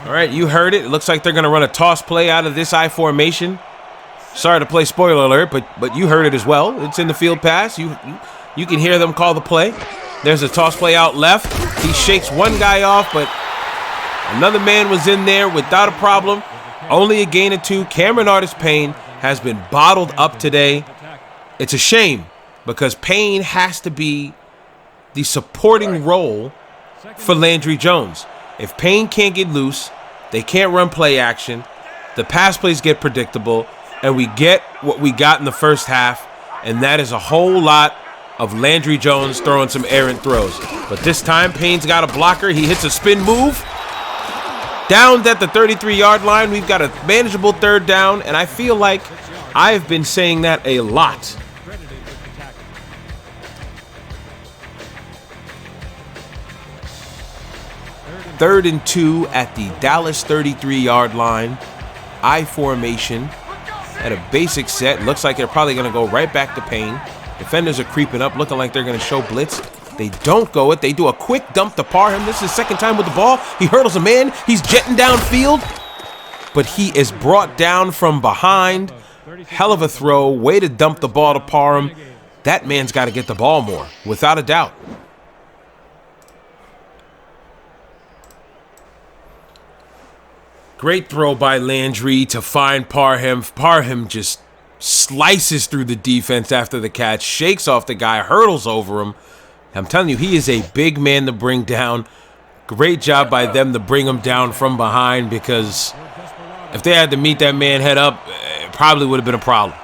All right, you heard it. It looks like they're going to run a toss play out of this I formation. Sorry to play spoiler alert, but you heard it as well. It's in the field pass. You can hear them call the play. There's a toss play out left. He shakes one guy off, but another man was in there without a problem. Only a gain of 2. Cameron Artis-Payne has been bottled up today. It's a shame because Payne has to be the supporting role for Landry Jones. If Payne can't get loose, they can't run play action, the pass plays get predictable, and we get what we got in the first half, and that is a whole lot of Landry Jones throwing some errant throws. But this time, Payne's got a blocker. He hits a spin move. Down at the 33-yard line, we've got a manageable third down, and I feel like I've been saying that a lot. Third and 2 at the Dallas 33-yard line. I formation at a basic set. Looks like they're probably going to go right back to Payne. Defenders are creeping up, looking like they're going to show blitz. They don't go it. They do a quick dump to Parham. This is his second time with the ball. He hurdles a man. He's jetting downfield, but he is brought down from behind. Hell of a throw. Way to dump the ball to Parham. That man's got to get the ball more, without a doubt. Great throw by Landry to find Parham. Parham just slices through the defense after the catch, shakes off the guy, hurdles over him. I'm telling you, he is a big man to bring down. Great job by them to bring him down from behind, because if they had to meet that man head up, it probably would have been a problem.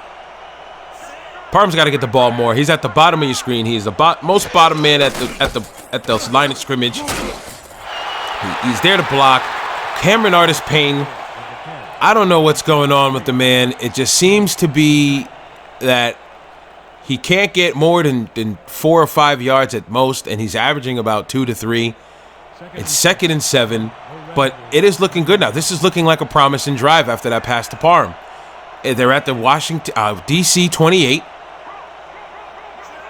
Parham's got to get the ball more. He's at the bottom of your screen. He's the most bottom man at the line of scrimmage. He's there to block. Cameron Artis-Payne, I don't know what's going on with the man. It just seems to be that he can't get more than 4 or 5 yards at most, and he's averaging about 2 to 3. It's 2nd and 7, but it is looking good now. This is looking like a promising drive after that pass to Parham. They're at the Washington DC 28.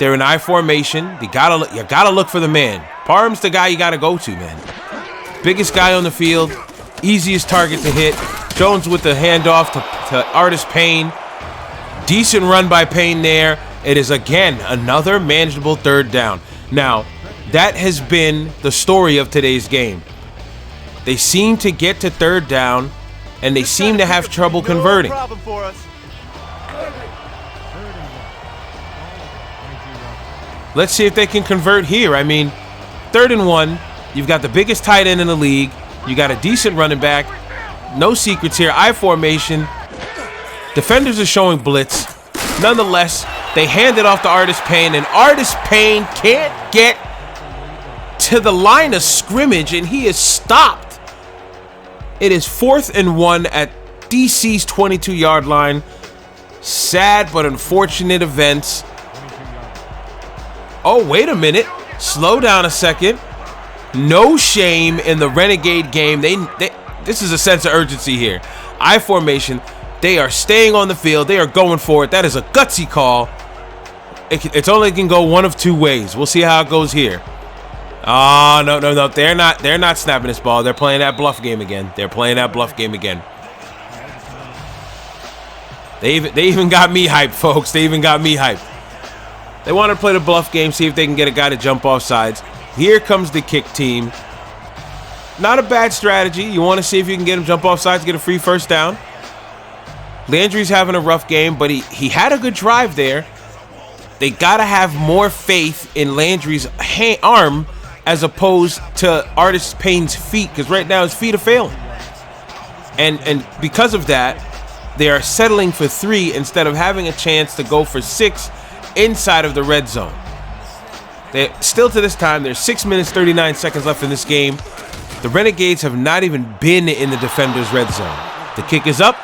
They're in I formation. You gotta look for the man. Parham's the guy you gotta go to, man. Biggest guy on the field, easiest target to hit. Jones with the handoff to Artis-Payne. Decent run by Payne there. It is, again, another manageable third down. Now, that has been the story of today's game. They seem to get to third down, and they seem to have trouble converting.
No problem for us.
Let's see if they can convert here. I mean, 3rd and 1. You've got the biggest tight end in the league. You got a decent running back. No secrets here. I formation. Defenders are showing blitz. Nonetheless, they hand it off to Artis-Payne, and Artis-Payne can't get to the line of scrimmage, and he is stopped. It is 4th and 1 at DC's 22-yard line. Sad but unfortunate events. Oh, wait a minute. Slow down a second. No shame in the Renegade game. This is a sense of urgency here. I formation. They are staying on the field. They are going for it. That is a gutsy call. It's only can go one of two ways. We'll see how it goes here. Oh, no. They're not snapping this ball. They're playing that bluff game again. They even got me hyped, folks. They even got me hyped. They want to play the bluff game, see if they can get a guy to jump off sides. Here comes the kick team. Not a bad strategy. You want to see if you can get him jump off sides, get a free first down. Landry's having a rough game, but he had a good drive there. They got to have more faith in Landry's arm as opposed to Artis-Payne's feet, because right now his feet are failing. And because of that, they are settling for 3 instead of having a chance to go for 6 inside of the red zone. Still to this time, there's 6 minutes, 39 seconds left in this game. The Renegades have not even been in the defender's red zone. The kick is up,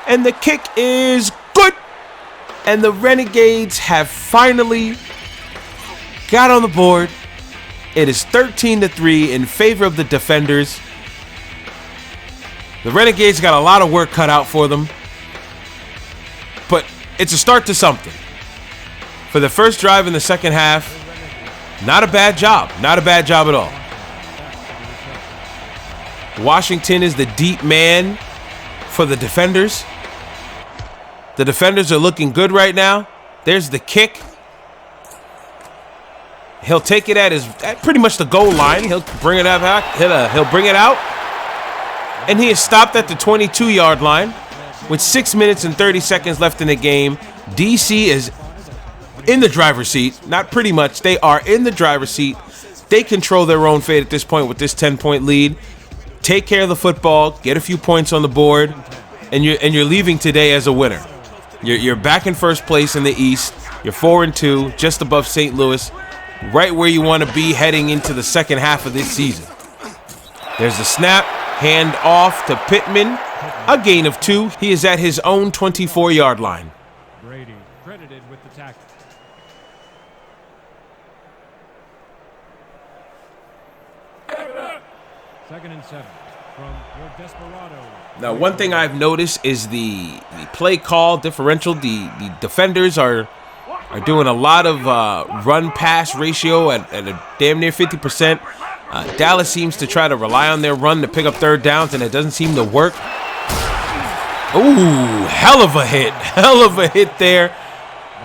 and the kick is good. And the Renegades have finally got on the board. It is 13-3 in favor of the defenders. The Renegades got a lot of work cut out for them, but it's a start to something. For the first drive in the second half, not a bad job. Not a bad job at all. Washington is the deep man for the defenders. The defenders are looking good right now. There's the kick. He'll take it at pretty much the goal line. He'll bring it up. He'll bring it out. And he is stopped at the 22-yard line with 6 minutes and 30 seconds left in the game. DC is in the driver's seat. Not pretty much. They are in the driver's seat. They control their own fate at this point with this 10-point lead. Take care of the football, get a few points on the board, and you're leaving today as a winner. You're back in first place in the East. You're 4-2, just above St. Louis, right where you want to be heading into the second half of this season. There's the snap, hand off to Pittman, a gain of 2. He is at his own 24-yard line.
Brady credited with the tackle. Second and 7 from your Desperado.
Now, one thing I've noticed is the play call differential. The defenders are doing a lot of run-pass ratio at a damn near 50%. Dallas seems to try to rely on their run to pick up third downs, and it doesn't seem to work. Ooh, hell of a hit there.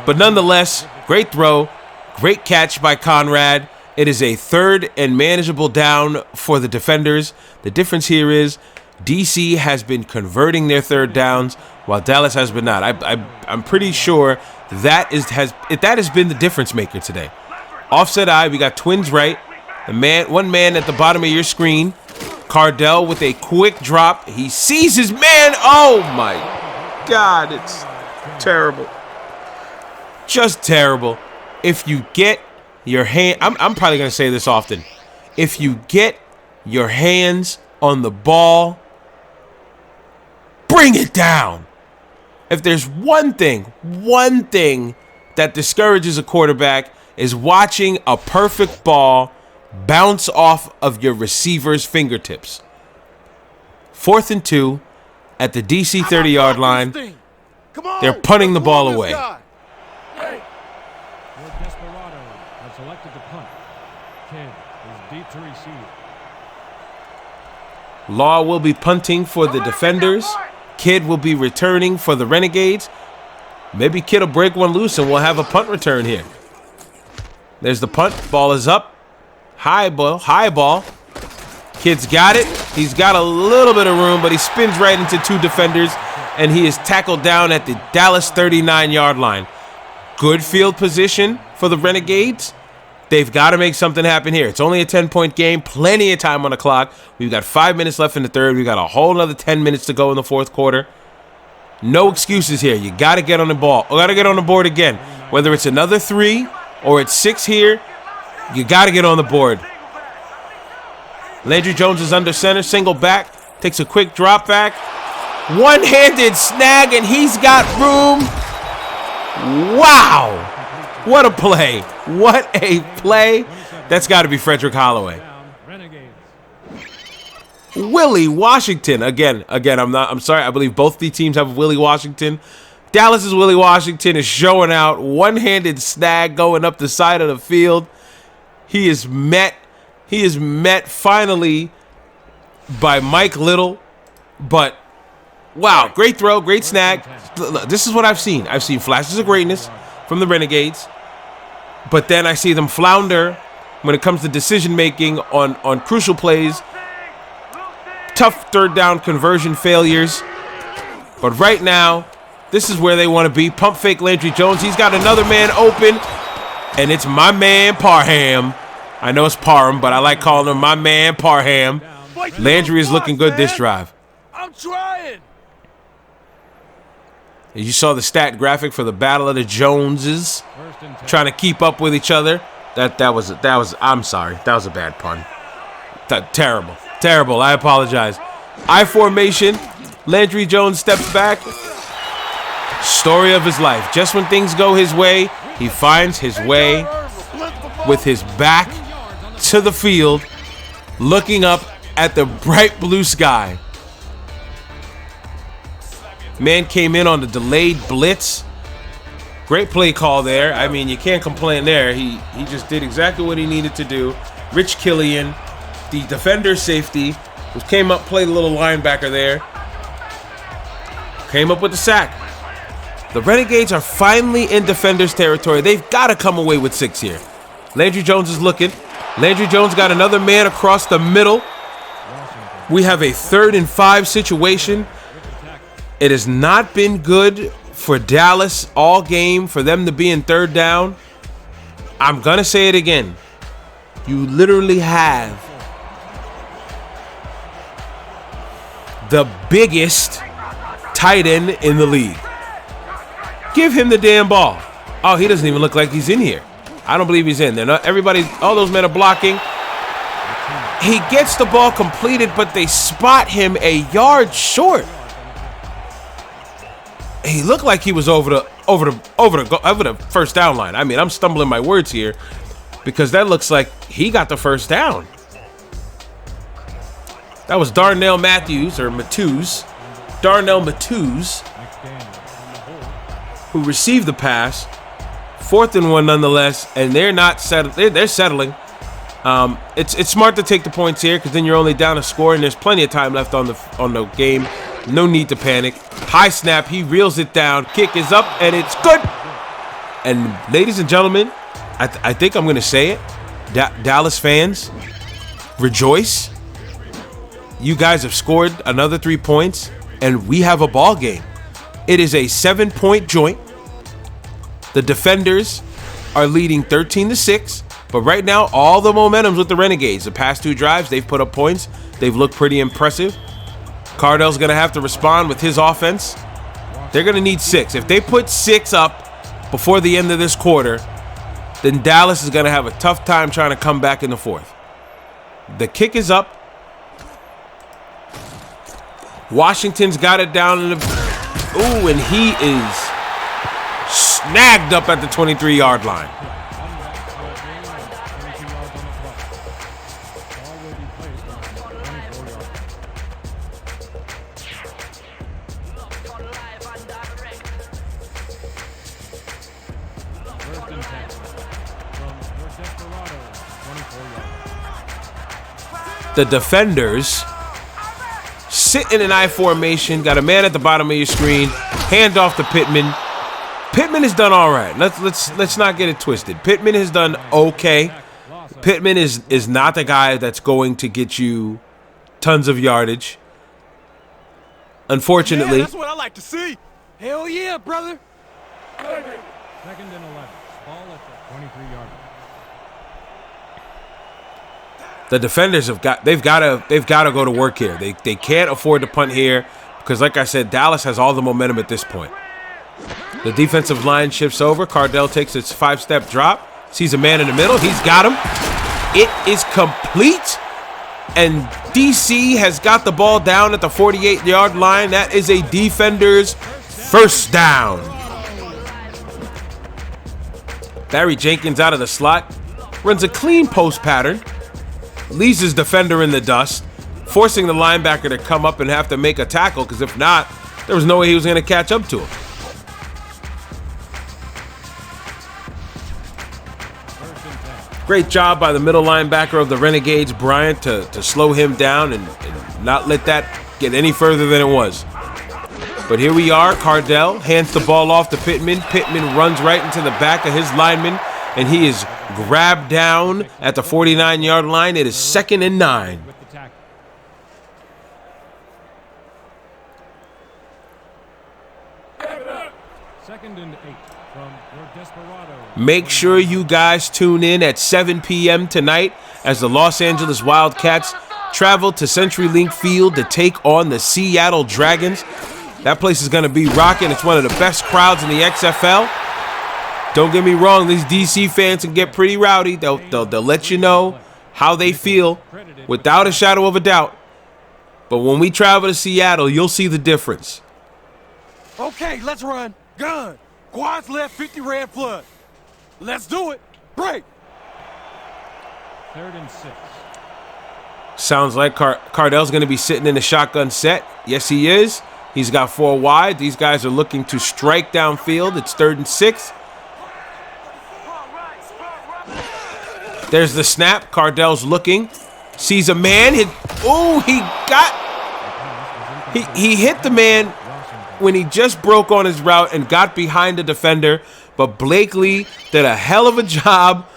But nonetheless, great throw, great catch by Conrad. It is a third and manageable down for the defenders. The difference here is DC has been converting their third downs while Dallas has been not. I'm pretty sure that has been the difference maker today. Offset eye, we got twins right. One man at the bottom of your screen. Cardale with a quick drop. He sees his man. Oh my God, it's terrible. Just terrible. If you get your hand, I'm probably going to say this often. If you get your hands on the ball, bring it down. If there's one thing that discourages a quarterback is watching a perfect ball bounce off of your receiver's fingertips. 4th and 2 at the DC 30-yard line. They're punting the ball away.
Your Desperado has selected to punt. Kidd is deep to receive.
Law will be punting for the defenders. Kidd will be returning for the Renegades. Maybe Kidd will break one loose and we'll have a punt return here. There's the punt. Ball is up. High ball. Kidd's got it. He's got a little bit of room, but he spins right into 2 defenders, and he is tackled down at the Dallas 39-yard line. Good field position for the Renegades. They've got to make something happen here. It's only a 10-point game. Plenty of time on the clock. We've got 5 minutes left in the third. We've got a whole another 10 minutes to go in the fourth quarter. No excuses here. You got to get on the ball. Got to get on the board again. Whether it's another 3 or it's 6 here, you got to get on the board. Landry Jones is under center, single back, takes a quick drop back. One-handed snag, and he's got room. Wow. What a play. What a play. That's got to be Frederick Holloway. Willie Washington. Again, I'm sorry. I believe both the teams have Willie Washington. Dallas's Willie Washington is showing out. One-handed snag going up the side of the field. He is met finally by Mike Little. But, wow, great throw, great snag. This is what I've seen. I've seen flashes of greatness from the Renegades. But then I see them flounder when it comes to decision-making on crucial plays. Tough third down conversion failures. But right now, this is where they want to be. Pump fake Landry Jones. He's got another man open. And it's my man Parham. I know it's Parham, but I like calling him my man Parham. Landry is looking good this drive.
I'm trying.
You saw the stat graphic for the Battle of the Joneses, trying to keep up with each other. That was I'm sorry. That was a bad pun. Terrible. I apologize. I formation. Landry Jones steps back. Story of his life. Just when things go his way, he finds his way with his back to the field, looking up at the bright blue sky. Man came in on the delayed blitz. Great play call there. I mean, you can't complain there. He just did exactly what he needed to do. Rich Killian, the defender safety, who came up, played a little linebacker there. Came up with the sack. The Renegades are finally in defenders territory. They've got to come away with 6 here. Landry Jones is looking. Landry Jones got another man across the middle. We have a 3rd and 5 situation. It has not been good for Dallas all game for them to be in 3rd down. I'm going to say it again. You literally have the biggest tight end in the league. Give him the damn ball. Oh, he doesn't even look like he's in here. I don't believe he's in. They're not. Everybody, all those men are blocking. He gets the ball completed, but they spot him a yard short. He looked like he was over the first down line. I mean, I'm stumbling my words here because that looks like he got the first down. That was Darnell Matthews who received the pass. 4th and 1 nonetheless, and they're not settled. They're settling. It's smart to take the points here because then you're only down a score and there's plenty of time left on the game. No need to panic. High snap, he reels it down. Kick is up and it's good. And ladies and gentlemen, I think I'm going to say it. Dallas fans, rejoice. You guys have scored another 3 points and we have a ball game. It is a 7-point joint. The defenders are leading 13-6. But right now, all the momentum's with the Renegades. The past 2 drives, they've put up points. They've looked pretty impressive. Cardale's going to have to respond with his offense. They're going to need 6. If they put 6 up before the end of this quarter, then Dallas is going to have a tough time trying to come back in the 4th. The kick is up. Washington's got it down in the... Ooh, and he is snagged up at the 23-yard line. The defenders sit in an I formation, got a man at the bottom of your screen, hand off to Pittman. Pittman has done all right. Let's not get it twisted. Pittman has done okay. Pittman is not the guy that's going to get you tons of yardage. Unfortunately,
that's what I like to see. Hell yeah, brother.
2nd and 11. Ball at the 23-yard line.
the defenders they've got to go to work here. They can't afford to punt here because, like I said, Dallas has all the momentum at this point. The defensive line shifts over. Cardale takes its 5-step drop. Sees a man in the middle. He's got him. It is complete. And DC has got the ball down at the 48-yard line. That is a defender's first down. Barry Jenkins out of the slot. Runs a clean post pattern. Leaves his defender in the dust, forcing the linebacker to come up and have to make a tackle, because if not, there was no way he was going to catch up to him. Great job by the middle linebacker of the Renegades, Bryant, to slow him down and not let that get any further than it was. But here we are. Cardale hands the ball off to Pittman. Pittman runs right into the back of his lineman, and he is grabbed down at the 49-yard line. It is 2nd and 9.
Second and 8 from your Desperado.
Make sure you guys tune in at 7 p.m. tonight as the Los Angeles Wildcats travel to CenturyLink Field to take on the Seattle Dragons. That place is going to be rocking. It's one of the best crowds in the XFL. Don't get me wrong, these DC fans can get pretty rowdy. They'll let you know how they feel without a shadow of a doubt. But when we travel to Seattle, you'll see the difference.
Okay, let's run. Gun. Quads left, 50 red flood. Let's do it. Break.
3rd and 6.
Sounds like Cardale's going to be sitting in the shotgun set. Yes, he is. He's got 4 wide. These guys are looking to strike downfield. It's 3rd and 6. There's the snap. Cardale's looking. Sees a man. He hit the man when he just broke on his route and got behind the defender. But Blakely did a hell of a job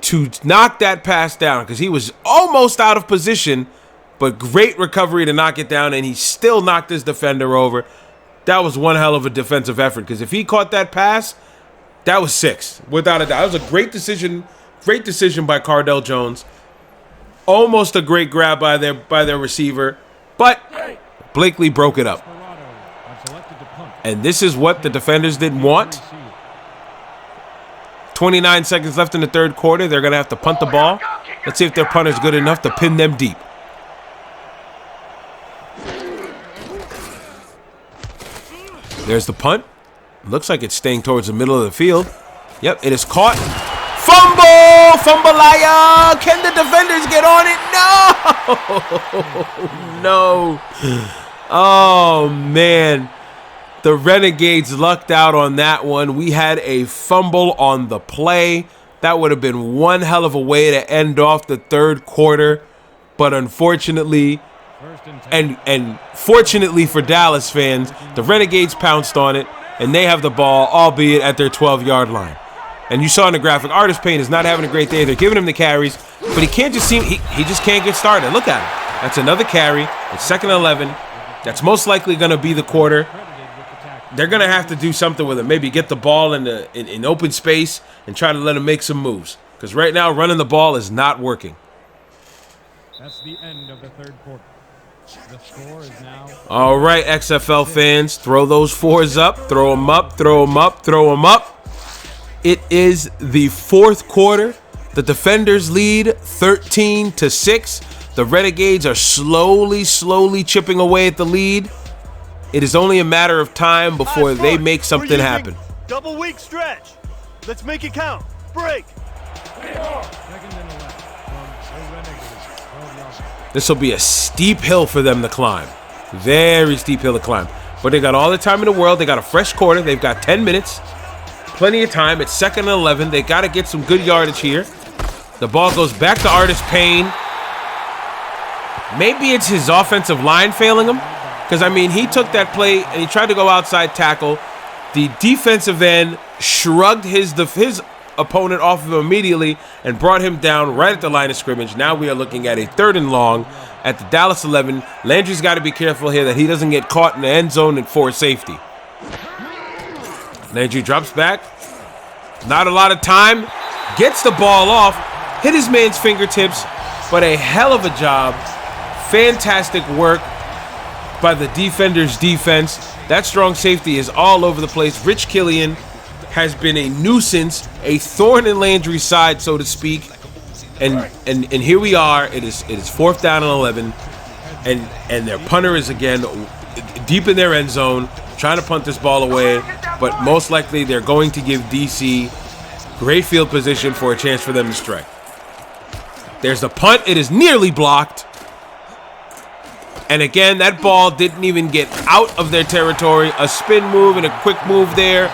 to knock that pass down because he was almost out of position. But great recovery to knock it down, and he still knocked his defender over. That was one hell of a defensive effort because if he caught that pass, that was 6, without a doubt. That was a great decision Great decision by Cardale Jones. Almost a great grab by their receiver, but Blakely broke it up. And this is what the defenders didn't want. 29 seconds left in the third quarter. They're going to have to punt the ball. Let's see if their punter's good enough to pin them deep. There's the punt. Looks like it's staying towards the middle of the field. Yep, it is caught. Fumble! Fumbleaya! Can the defenders get on it? No! No. Oh, man. The Renegades lucked out on that one. We had a fumble on the play. That would have been one hell of a way to end off the third quarter. But unfortunately, and fortunately for Dallas fans, the Renegades pounced on it, and they have the ball, albeit at their 12-yard line. And you saw in the graphic, Artis Payne is not having a great day. They're giving him the carries, but he can't just seem, he just can't get started. Look at him. That's another carry. It's 2nd and 11. That's most likely going to be the quarter. They're going to have to do something with it. Maybe get the ball in open space and try to let him make some moves. Because right now, running the ball is not working.
That's the end of the third quarter. The score is now...
All right, XFL fans, throw those fours up. Throw them up, throw them up, throw them up. It is the fourth quarter. The defenders lead 13-6. The Renegades are slowly chipping away at the lead. It is only a matter of time before they make something happen.
Double weak stretch. Let's make it count. Break.
This will be a steep hill for them to climb. Very steep hill to climb. But they got all the time in the world. They got a fresh quarter. They've got 10 minutes. Plenty of time. It's 2nd and 11. They got to get some good yardage here. The ball goes back to Artis Payne. Maybe it's his offensive line failing him. Because, I mean, he took that play and he tried to go outside tackle. The defensive end shrugged his opponent off of him immediately and brought him down right at the line of scrimmage. Now we are looking at a 3rd and long at the Dallas 11. Landry's got to be careful here that he doesn't get caught in the end zone and force safety. Landry drops back. Not a lot of time. Gets the ball off. Hit his man's fingertips. But a hell of a job. Fantastic work by the defender's defense. That strong safety is all over the place. Rich Killian has been a nuisance, a thorn in Landry's side, so to speak. And here we are. It is 4th down and 11. And their punter is again deep in their end zone, trying to punt this ball away. But most likely they're going to give DC great field position for a chance for them to strike. There's the punt. It is nearly blocked. And again, that ball didn't even get out of their territory. A spin move and a quick move there.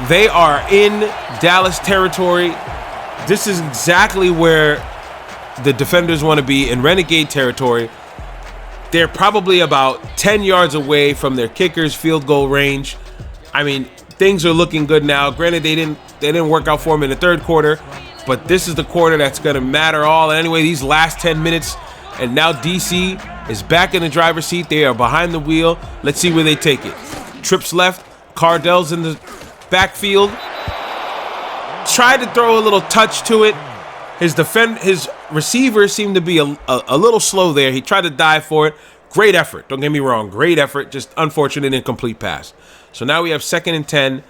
They are in Dallas territory. This is exactly where the defenders want to be, in Renegade territory. They're probably about 10 yards away from their kicker's field goal range. I mean, things are looking good now. Granted, they didn't work out for them in the third quarter, but this is the quarter that's going to matter all. And anyway, these last 10 minutes, and now DC is back in the driver's seat. They are behind the wheel. Let's see where they take it. Trips left. Cardale's in the backfield. Tried to throw a little touch to it. His receiver seemed to be a little slow there. He tried to dive for it. Great effort. Don't get me wrong. Great effort. Just unfortunate incomplete pass. So now we have 2nd and 10.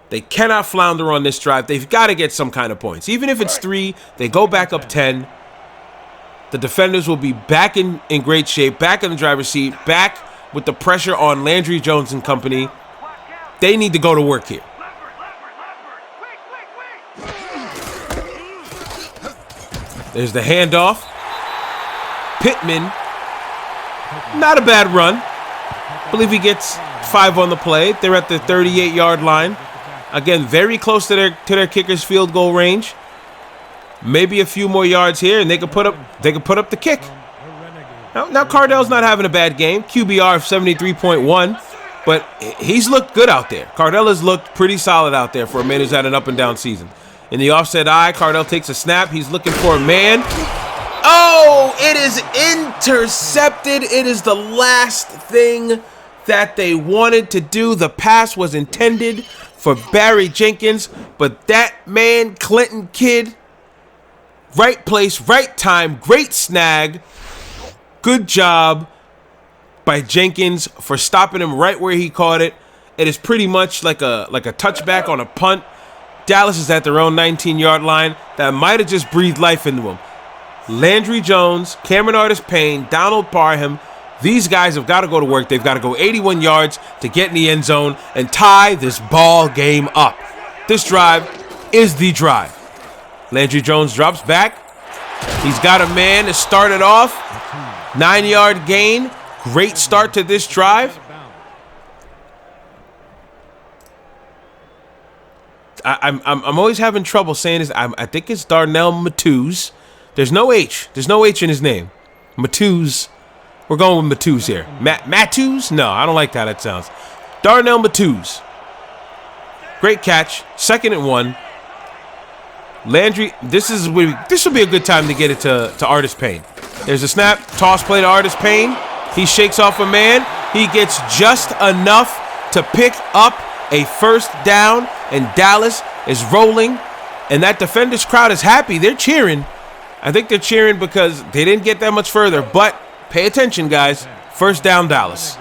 They cannot flounder on this drive. They've got to get some kind of points. Even if it's 3, they go back up 10. The defenders will be back in great shape, back in the driver's seat, back with the pressure on Landry Jones and company. They need to go to work here. There's the handoff. Pittman. Not a bad run. I believe he gets 5 on the play. They're at the 38-yard line. Again, very close to their kicker's field goal range. Maybe a few more yards here, and they could put up the kick. Now Cardale's not having a bad game. QBR of 73.1, but he's looked good out there. Cardale has looked pretty solid out there for a man who's had an up-and-down season. In the offset eye, Cardale takes a snap. He's looking for a man. Oh, it is intercepted. It is the last thing that they wanted to do. The pass was intended for Barry Jenkins, but that man, Clinton Kidd, Right place, right time, great snag. Good job by Jenkins for stopping him right where he caught it. It is pretty much like a touchback on a punt. Dallas is at their own 19-yard line. That might have just breathed life into him. Landry Jones, Cameron Artis-Payne, Donald Parham, these guys have got to go to work. They've got to go 81 yards to get in the end zone and tie this ball game up. This drive is the drive. Landry Jones drops back. He's got a man to start it off. 9-yard gain. Great start to this drive. I'm always having trouble saying this. I think it's Darnell Matthews. There's no H. There's no H in his name. Matthews. We're going with Matthews here. Matthews? No, I don't like how that sounds. Darnell Matthews. Great catch. 2nd and 1. Landry, this will be a good time to get it to Artis-Payne. There's a snap. Toss play to Artis-Payne. He shakes off a man. He gets just enough to pick up a first down, and Dallas is rolling. And that defenders crowd is happy. They're cheering. I think they're cheering because they didn't get that much further. But pay attention, guys. First down, Dallas.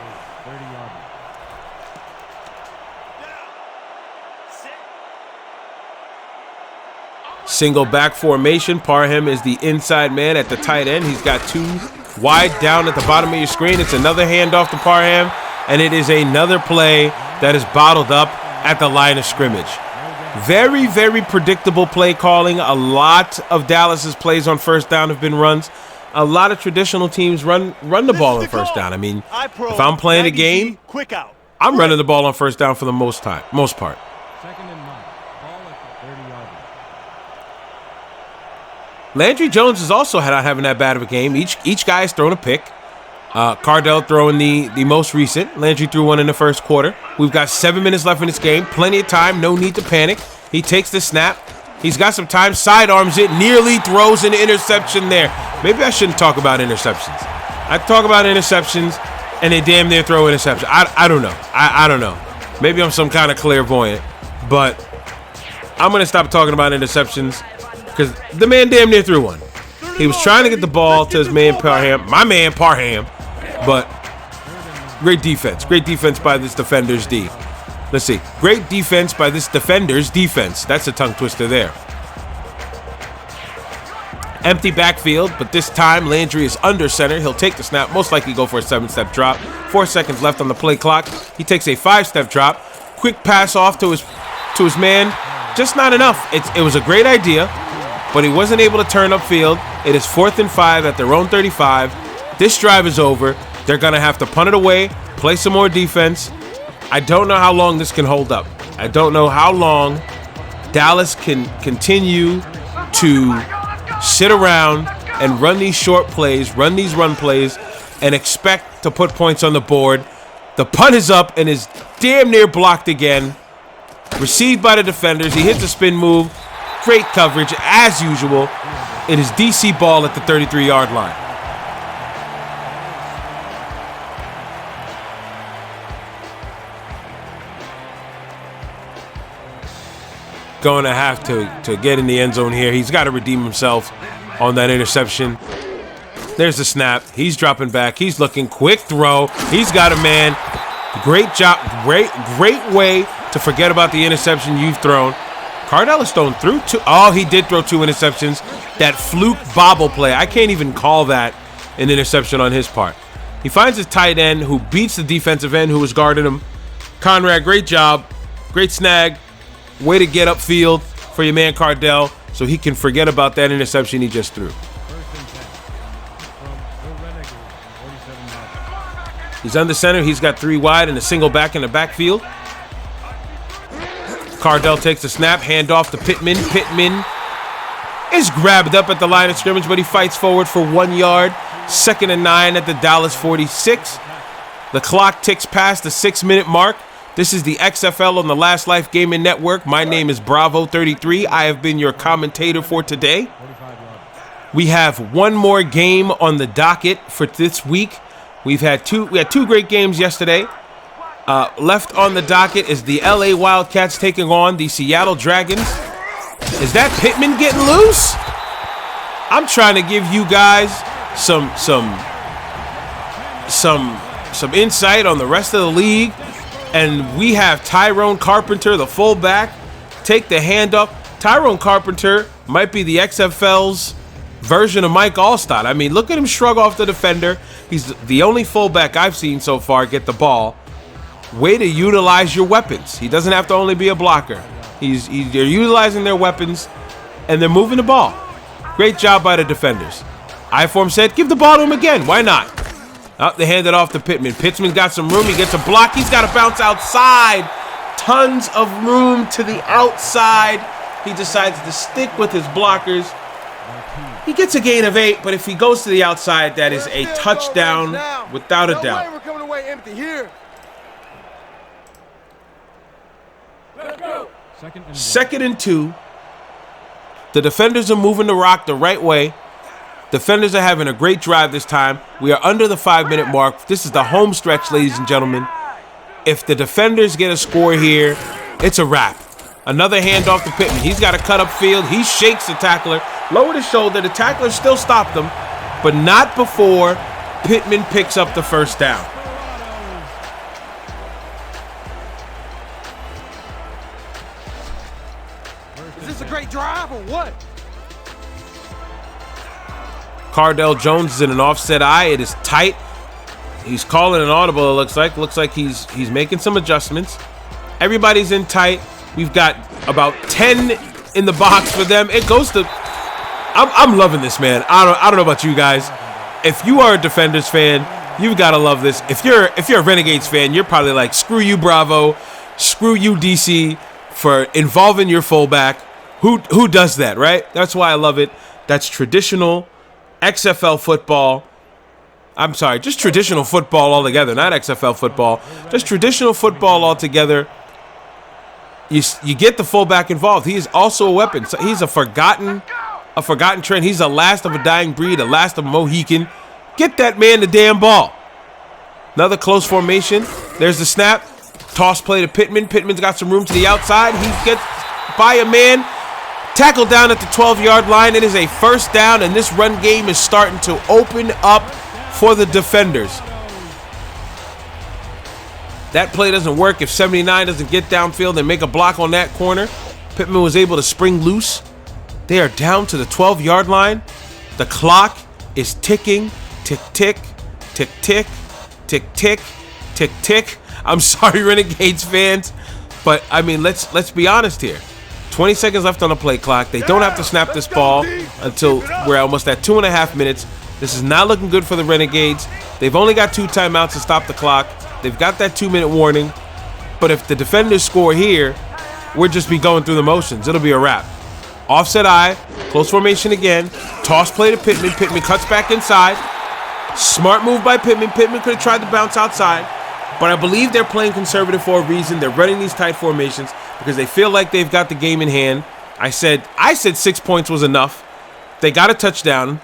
Single back formation. Parham is the inside man at the tight end. He's got 2 wide down at the bottom of your screen. It's another handoff to Parham, and it is another play that is bottled up at the line of scrimmage. Very, very predictable play calling. A lot of Dallas's plays on first down have been runs. A lot of traditional teams run the ball on first down. I mean, if I'm playing a game, I'm running the ball on first down for the most part.
2nd and 9. Ball at the 30-yard line.
Landry Jones is also not having that bad of a game. Each guy has thrown a pick. Cardale throwing the most recent. Landry threw one in the first quarter. We've got 7 minutes left in this game. Plenty of time. No need to panic. He takes the snap. He's got some time. Sidearms it. Nearly throws an interception there. Maybe I shouldn't talk about interceptions. I talk about interceptions, and they damn near throw interceptions. I don't know. I don't know. Maybe I'm some kind of clairvoyant, but I'm going to stop talking about interceptions because the man damn near threw one. He was trying to get the ball to his man Parham, my man Parham, but great defense. Great defense by this defender's D. Let's see. Great defense by this defender's defense. That's a tongue twister there. Empty backfield, but this time Landry is under center. He'll take the snap, most likely go for a 7-step drop. 4 seconds left on the play clock. He takes a 5-step drop. Quick pass off to his man. Just not enough. It was a great idea, but he wasn't able to turn upfield. It is 4th and 5 at their own 35. This drive is over. They're going to have to punt it away, play some more defense. I don't know how long this can hold up. I don't know how long Dallas can continue to sit around and run these short plays, run these run plays, and expect to put points on the board. The punt is up and is damn near blocked again. Received by the defenders. He hits a spin move. Great coverage, as usual. It is DC ball at the 33-yard line. Going to have to get in the end zone here. He's got to redeem himself on that interception. There's the snap. He's dropping back. He's looking. Quick throw. He's got a man. Great job. Great way to forget about the interception you've thrown. Cardale has thrown through 2. Oh, he did throw 2 interceptions. That fluke bobble play. I can't even call that an interception on his part. He finds his tight end who beats the defensive end who was guarding him. Conrad, great job. Great snag. Way to get upfield for your man Cardale so he can forget about that interception he just threw.
1st and 10 from the Renegades, 47-yard.
He's under center. He's got 3 wide and a single back in the backfield. Cardale takes the snap. Handoff to Pittman. Pittman is grabbed up at the line of scrimmage, but he fights forward for 1 yard. 2nd and 9 at the Dallas 46. The clock ticks past the 6-minute mark. This is the XFL on the Last Life Gaming Network. My name is Bravo33. I have been your commentator for today. We have one more game on the docket for this week. We had two great games yesterday. Left on the docket is the LA Wildcats taking on the Seattle Dragons. Is that Pittman getting loose? I'm trying to give you guys some insight on the rest of the league. And we have Tyrone Carpenter, the fullback, take the handoff. Tyrone Carpenter might be the XFL's version of Mike Allstott. I mean, look at him shrug off the defender. He's the only fullback I've seen so far get the ball. Way to utilize your weapons. He doesn't have to only be a blocker. They're utilizing their weapons, and they're moving the ball. Great job by the defenders. I-form said, give the ball to him again. Why not? They hand it off to Pittman. Pittman's got some room. He gets a block. He's got to bounce outside. Tons of room to the outside. He decides to stick with his blockers. He gets a gain of 8, but if he goes to the outside, that is a touchdown without a doubt.
We're coming away empty here.
Let's go.
2nd and 2. The defenders are moving the rock the right way. Defenders are having a great drive this time. We are under the 5-minute mark. This is the home stretch, ladies and gentlemen. If the defenders get a score here, it's a wrap. Another handoff to Pittman. He's got to cut upfield. He shakes the tackler. Lowered his shoulder. The tackler still stopped him, but not before Pittman picks up the first down.
Is this a great drive or what?
Cardale Jones is in an offset eye. It is tight. He's calling an audible, it looks like. Looks like he's making some adjustments. Everybody's in tight. We've got about 10 in the box for them. It goes to... I'm loving this, man. I don't know about you guys. If you are a Defenders fan, you've got to love this. If you're a Renegades fan, you're probably like, screw you, Bravo. Screw you, DC, for involving your fullback. Who does that, right? That's why I love it. That's traditional XFL football. I'm sorry, just traditional football altogether, not XFL football. Just traditional football altogether. You get the fullback involved. He is also a weapon. So he's a forgotten trend. He's the last of a dying breed, the last of a Mohican. Get that man the damn ball. Another close formation. There's the snap. Toss play to Pittman. Pittman's got some room to the outside. He gets by a man. Tackled down at the 12-yard line. It is a first down, and this run game is starting to open up for the defenders. That play doesn't work if 79 doesn't get downfield and make a block on that corner. Pittman was able to spring loose. They are down to the 12-yard line. The clock is ticking. Tick, tick, tick, tick, tick, tick, tick, tick. I'm sorry, Renegades fans, but I mean, let's be honest here. 20 seconds left on the play clock. They don't have to snap this ball until we're almost at 2.5 minutes. This is not looking good for the Renegades. They've only got 2 timeouts to stop the clock. They've got that 2-minute warning. But if the defenders score here, we'll just be going through the motions. It'll be a wrap. Offset eye, close formation again. Toss play to Pittman. Pittman cuts back inside. Smart move by Pittman. Pittman could have tried to bounce outside. But I believe they're playing conservative for a reason. They're running these tight formations because they feel like they've got the game in hand. I said 6 points was enough. They got a touchdown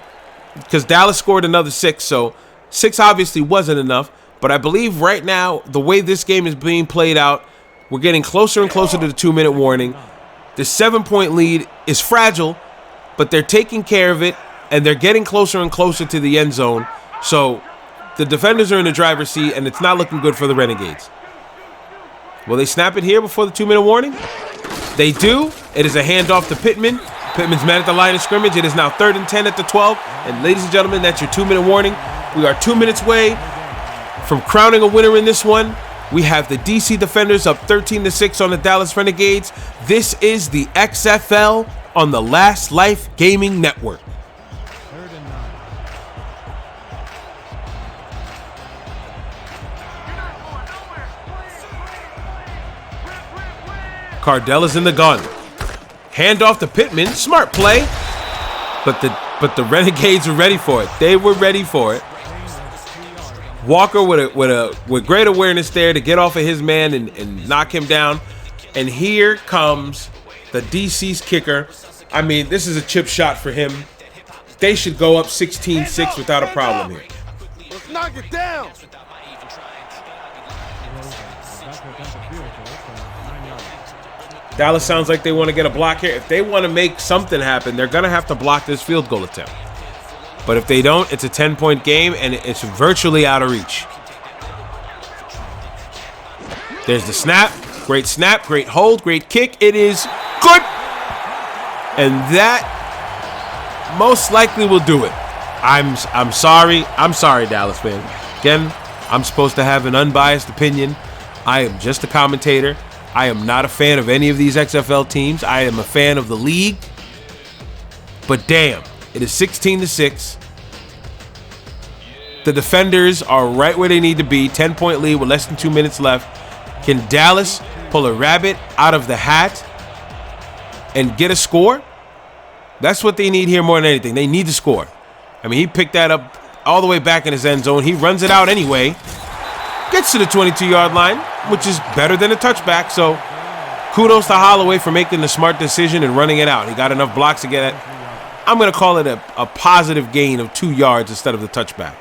because Dallas scored another 6, so 6 obviously wasn't enough. But I believe right now, the way this game is being played out, we're getting closer and closer to the 2-minute warning. The 7-point lead is fragile, but they're taking care of it, and they're getting closer and closer to the end zone. So the defenders are in the driver's seat, and it's not looking good for the Renegades. Will they snap it here before the 2-minute warning? They do. It is a handoff to Pittman. Pittman's man at the line of scrimmage. It is now 3rd and 10 at the 12. And ladies and gentlemen, that's your 2-minute warning. We are 2 minutes away from crowning a winner in this one. We have the DC Defenders up 13-6 on the Dallas Renegades. This is the XFL on the Last Life Gaming Network.
3rd and 9.
Cardale is in the gun. Handoff to Pittman. Smart play. But the Renegades were ready for it. They were ready for it. Walker with great awareness there to get off of his man and knock him down. And here comes the DC's kicker. I mean, this is a chip shot for him. They should go up 16-6 without a problem here.
Let's knock it down.
Dallas sounds like they want to get a block here. If they want to make something happen, they're going to have to block this field goal attempt. But if they don't, it's a 10-point game, and it's virtually out of reach. There's the snap. Snap, great hold, great kick. It is good. And that most likely will do it. I'm sorry. I'm sorry, Dallas fans. Again, I'm supposed to have an unbiased opinion. I am just a commentator. I am not a fan of any of these XFL teams. I am a fan of the league. But damn, it is 16-6. The defenders are right where they need to be. 10-point lead with less than 2 minutes left. Can Dallas pull a rabbit out of the hat and get a score? That's what they need here more than anything. They need to score. I mean, he picked that up all the way back in his end zone. He runs it out anyway. Gets to the 22-yard line, which is better than a touchback. So kudos to Holloway for making the smart decision and running it out. He got enough blocks to get it. I'm going to call it a positive gain of 2 yards instead of the touchback.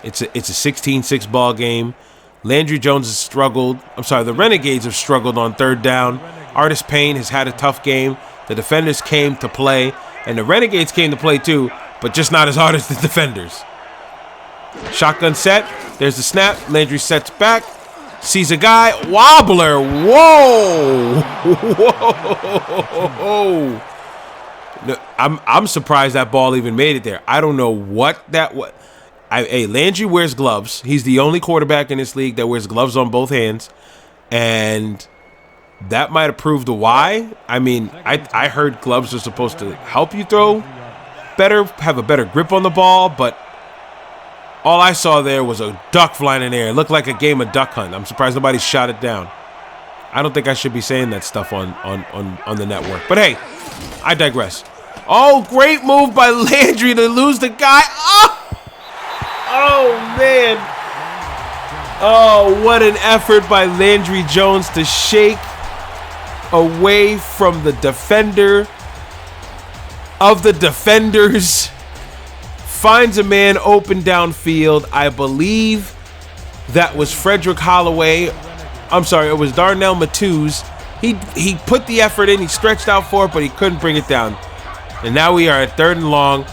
It's a 16-6 ball game. Landry Jones has struggled. I'm sorry, the Renegades have struggled on third down. Artis Payne has had a tough game. The defenders came to play, and the Renegades came to play too, but just not as hard as the defenders. Shotgun set. There's the snap. Landry sets back. Sees a guy. Wobbler. Whoa. Whoa. No, I'm surprised that ball even made it there. I don't know what that was. Hey, Landry wears gloves. He's the only quarterback in this league that wears gloves on both hands. And that might have proved why. I mean, I heard gloves are supposed to help you throw better, have a better grip on the ball, but all I saw there was a duck flying in the air. It looked like a game of duck hunt. I'm surprised nobody shot it down. I don't think I should be saying that stuff on the network. But hey, I digress. Oh, great move by Landry to lose the guy. Oh, man. Oh, what an effort by Landry Jones to shake away from the defender of the defenders. Finds a man open downfield. I believe that was Frederick Holloway. I'm sorry, it was Darnell Matthews. He put the effort in. He stretched out for it, but he couldn't bring it down. And now we are at third and long.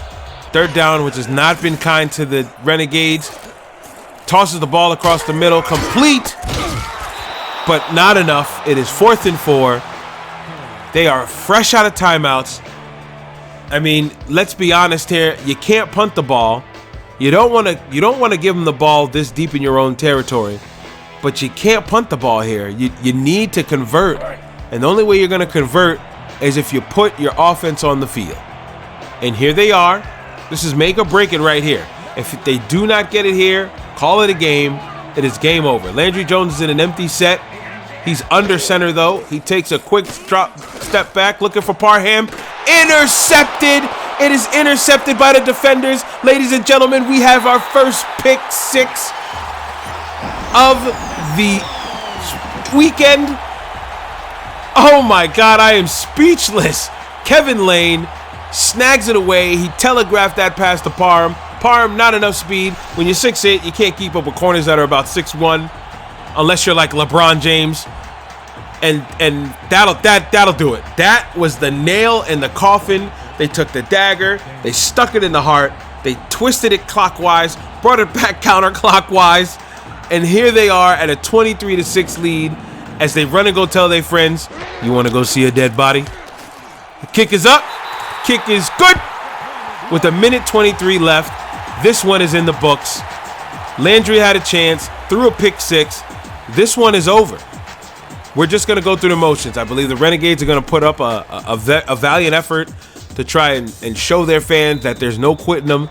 Third down, which has not been kind to the Renegades. Tosses the ball across the middle. Complete, but not enough. It is 4th and 4. They are fresh out of timeouts. I mean, let's be honest here. You can't punt the ball. You don't want to give them the ball this deep in your own territory. But you can't punt the ball here. You need to convert. And the only way you're going to convert is if you put your offense on the field. And here they are. This is make or break it right here. If they do not get it here, call it a game. It is game over. Landry Jones is in an empty set. He's under center, though. He takes a quick step back, looking for Parham. Intercepted. It is intercepted by the defenders. Ladies and gentlemen, we have our first pick six of the weekend. Oh, my God. I am speechless. Kevin Lane snags it away. He telegraphed that pass to Parham. Parham, not enough speed. When you're 6'8", you can't keep up with corners that are about 6'1", unless you're like LeBron James. And that'll do it. That was the nail in the coffin. They took the dagger, they stuck it in the heart, they twisted it clockwise, brought it back counterclockwise, and here they are at a 23-6 lead as they run and go tell their friends, you want to go see a dead body? The kick is up. Kick is good. With a minute 23 left, this one is in the books. Landry had a chance, threw a pick six. This one is over. We're just going to go through the motions. I believe the Renegades are going to put up a valiant effort to try and show their fans that there's no quitting them.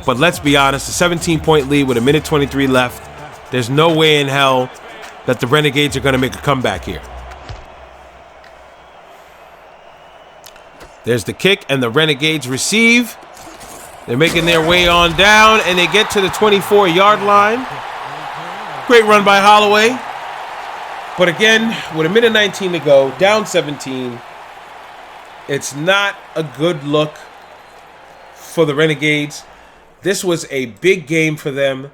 But let's be honest, a 17-point lead with a minute 23 left. There's no way in hell that the Renegades are going to make a comeback here. There's the kick, and the Renegades receive. They're making their way on down, and they get to the 24-yard line. Great run by Holloway. But again, with a minute 19 to go, down 17, it's not a good look for the Renegades. This was a big game for them.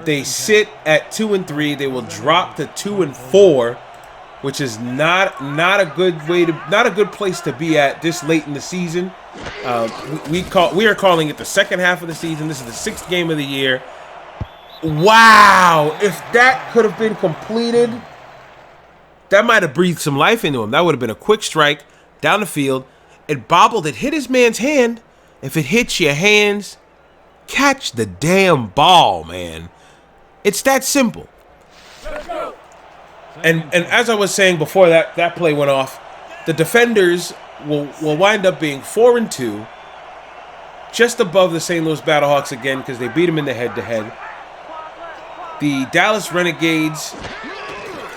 They sit at 2-3. They will drop to 2-4 which is not a good place to be at this late in the season. We are calling it the second half of the season. This is the 6th game of the year. Wow! If that could have been completed, that might have breathed some life into him. That would have been a quick strike down the field. It bobbled. It hit his man's hand. If it hits your hands, catch the damn ball, man. It's that simple. And as I was saying before that play went off, the defenders will wind up being 4-2, just above the St. Louis Battlehawks again because they beat them in the head-to-head. The Dallas Renegades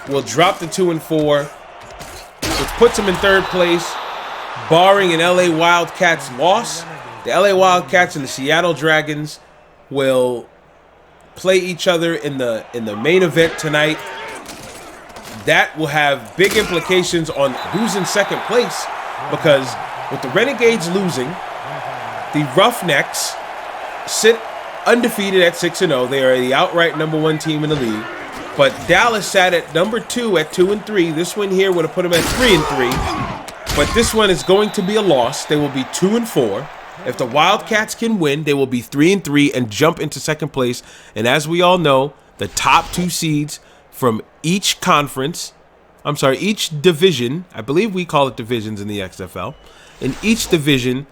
will drop to 2-4, which puts them in 3rd place, barring an LA Wildcats loss. The LA Wildcats and the Seattle Dragons will play each other in the main event tonight. That will have big implications on who's in 2nd place, because with the Renegades losing, the Roughnecks sit undefeated at 6-0. They are the outright number 1 team in the league. But Dallas sat at number 2 at 2-3. This one here would have put them at 3-3. But this one is going to be a loss. They will be 2-4. If the Wildcats can win, they will be 3-3 and jump into 2nd place. And as we all know, the top 2 seeds from each division, I believe we call it divisions in the XFL, in each division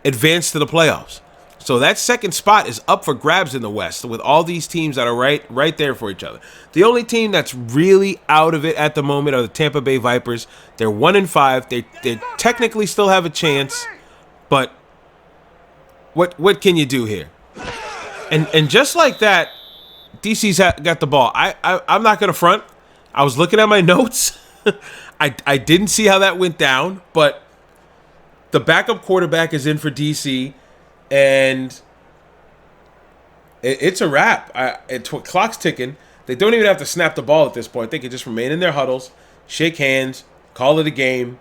advance to the playoffs. So that 2nd spot is up for grabs in the West with all these teams that are right there for each other. The only team that's really out of it at the moment are the Tampa Bay Vipers. They're 1-5. They technically still have a chance, but what can you do here? And just like that, DC's got the ball. I'm not going to front. I was looking at my notes. I didn't see how that went down, but the backup quarterback is in for DC, and it's a wrap. Clock's ticking. They don't even have to snap the ball at this point. They can just remain in their huddles, shake hands, call it a game.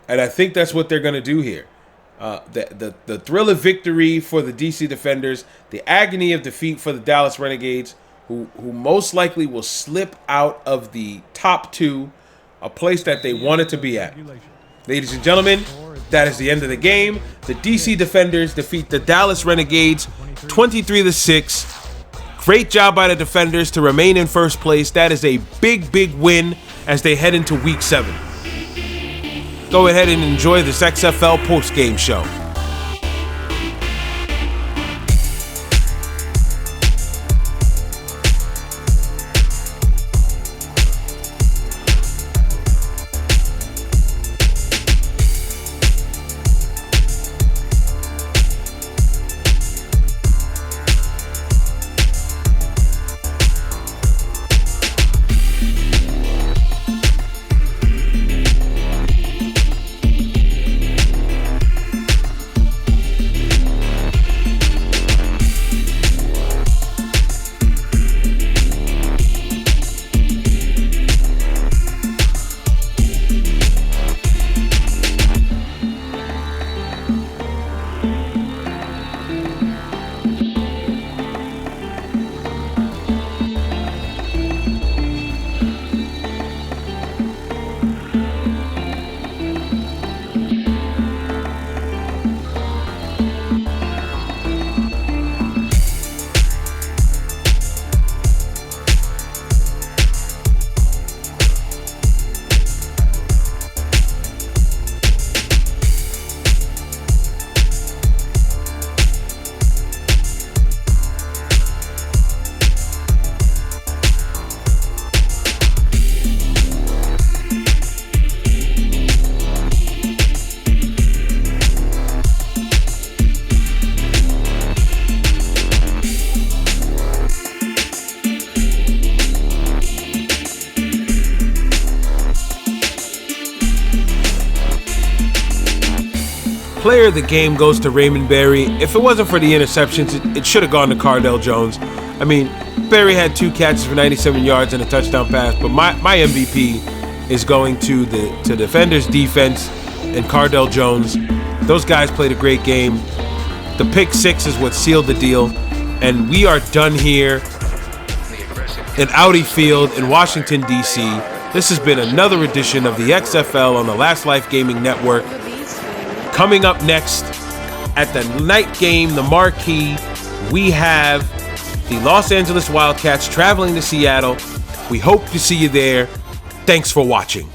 And I think that's what they're going to do here. The thrill of victory for the DC Defenders, the agony of defeat for the Dallas Renegades, who most likely will slip out of the top 2, a place that they wanted to be at. Ladies and gentlemen, that is the end of the game. The DC Defenders defeat the Dallas Renegades 23-6. Great job by the Defenders to remain in 1st place. That is a big win as they head into Week 7. Go ahead and enjoy this XFL post-game show. Player of the game goes to Raymond Berry. If it wasn't for the interceptions, it should have gone to Cardale Jones. I mean, Berry had 2 catches for 97 yards and a touchdown pass, but my MVP is going to the Defenders defense and Cardale Jones. Those guys played a great game. The pick 6 is what sealed the deal, and we are done here.
The aggressive
in Audi Field in Washington, D.C. This has been another edition of the XFL on the Last Life Gaming Network. Coming up next at the night game, the marquee, we have the Los Angeles Wildcats traveling to Seattle. We hope to see you there. Thanks for watching.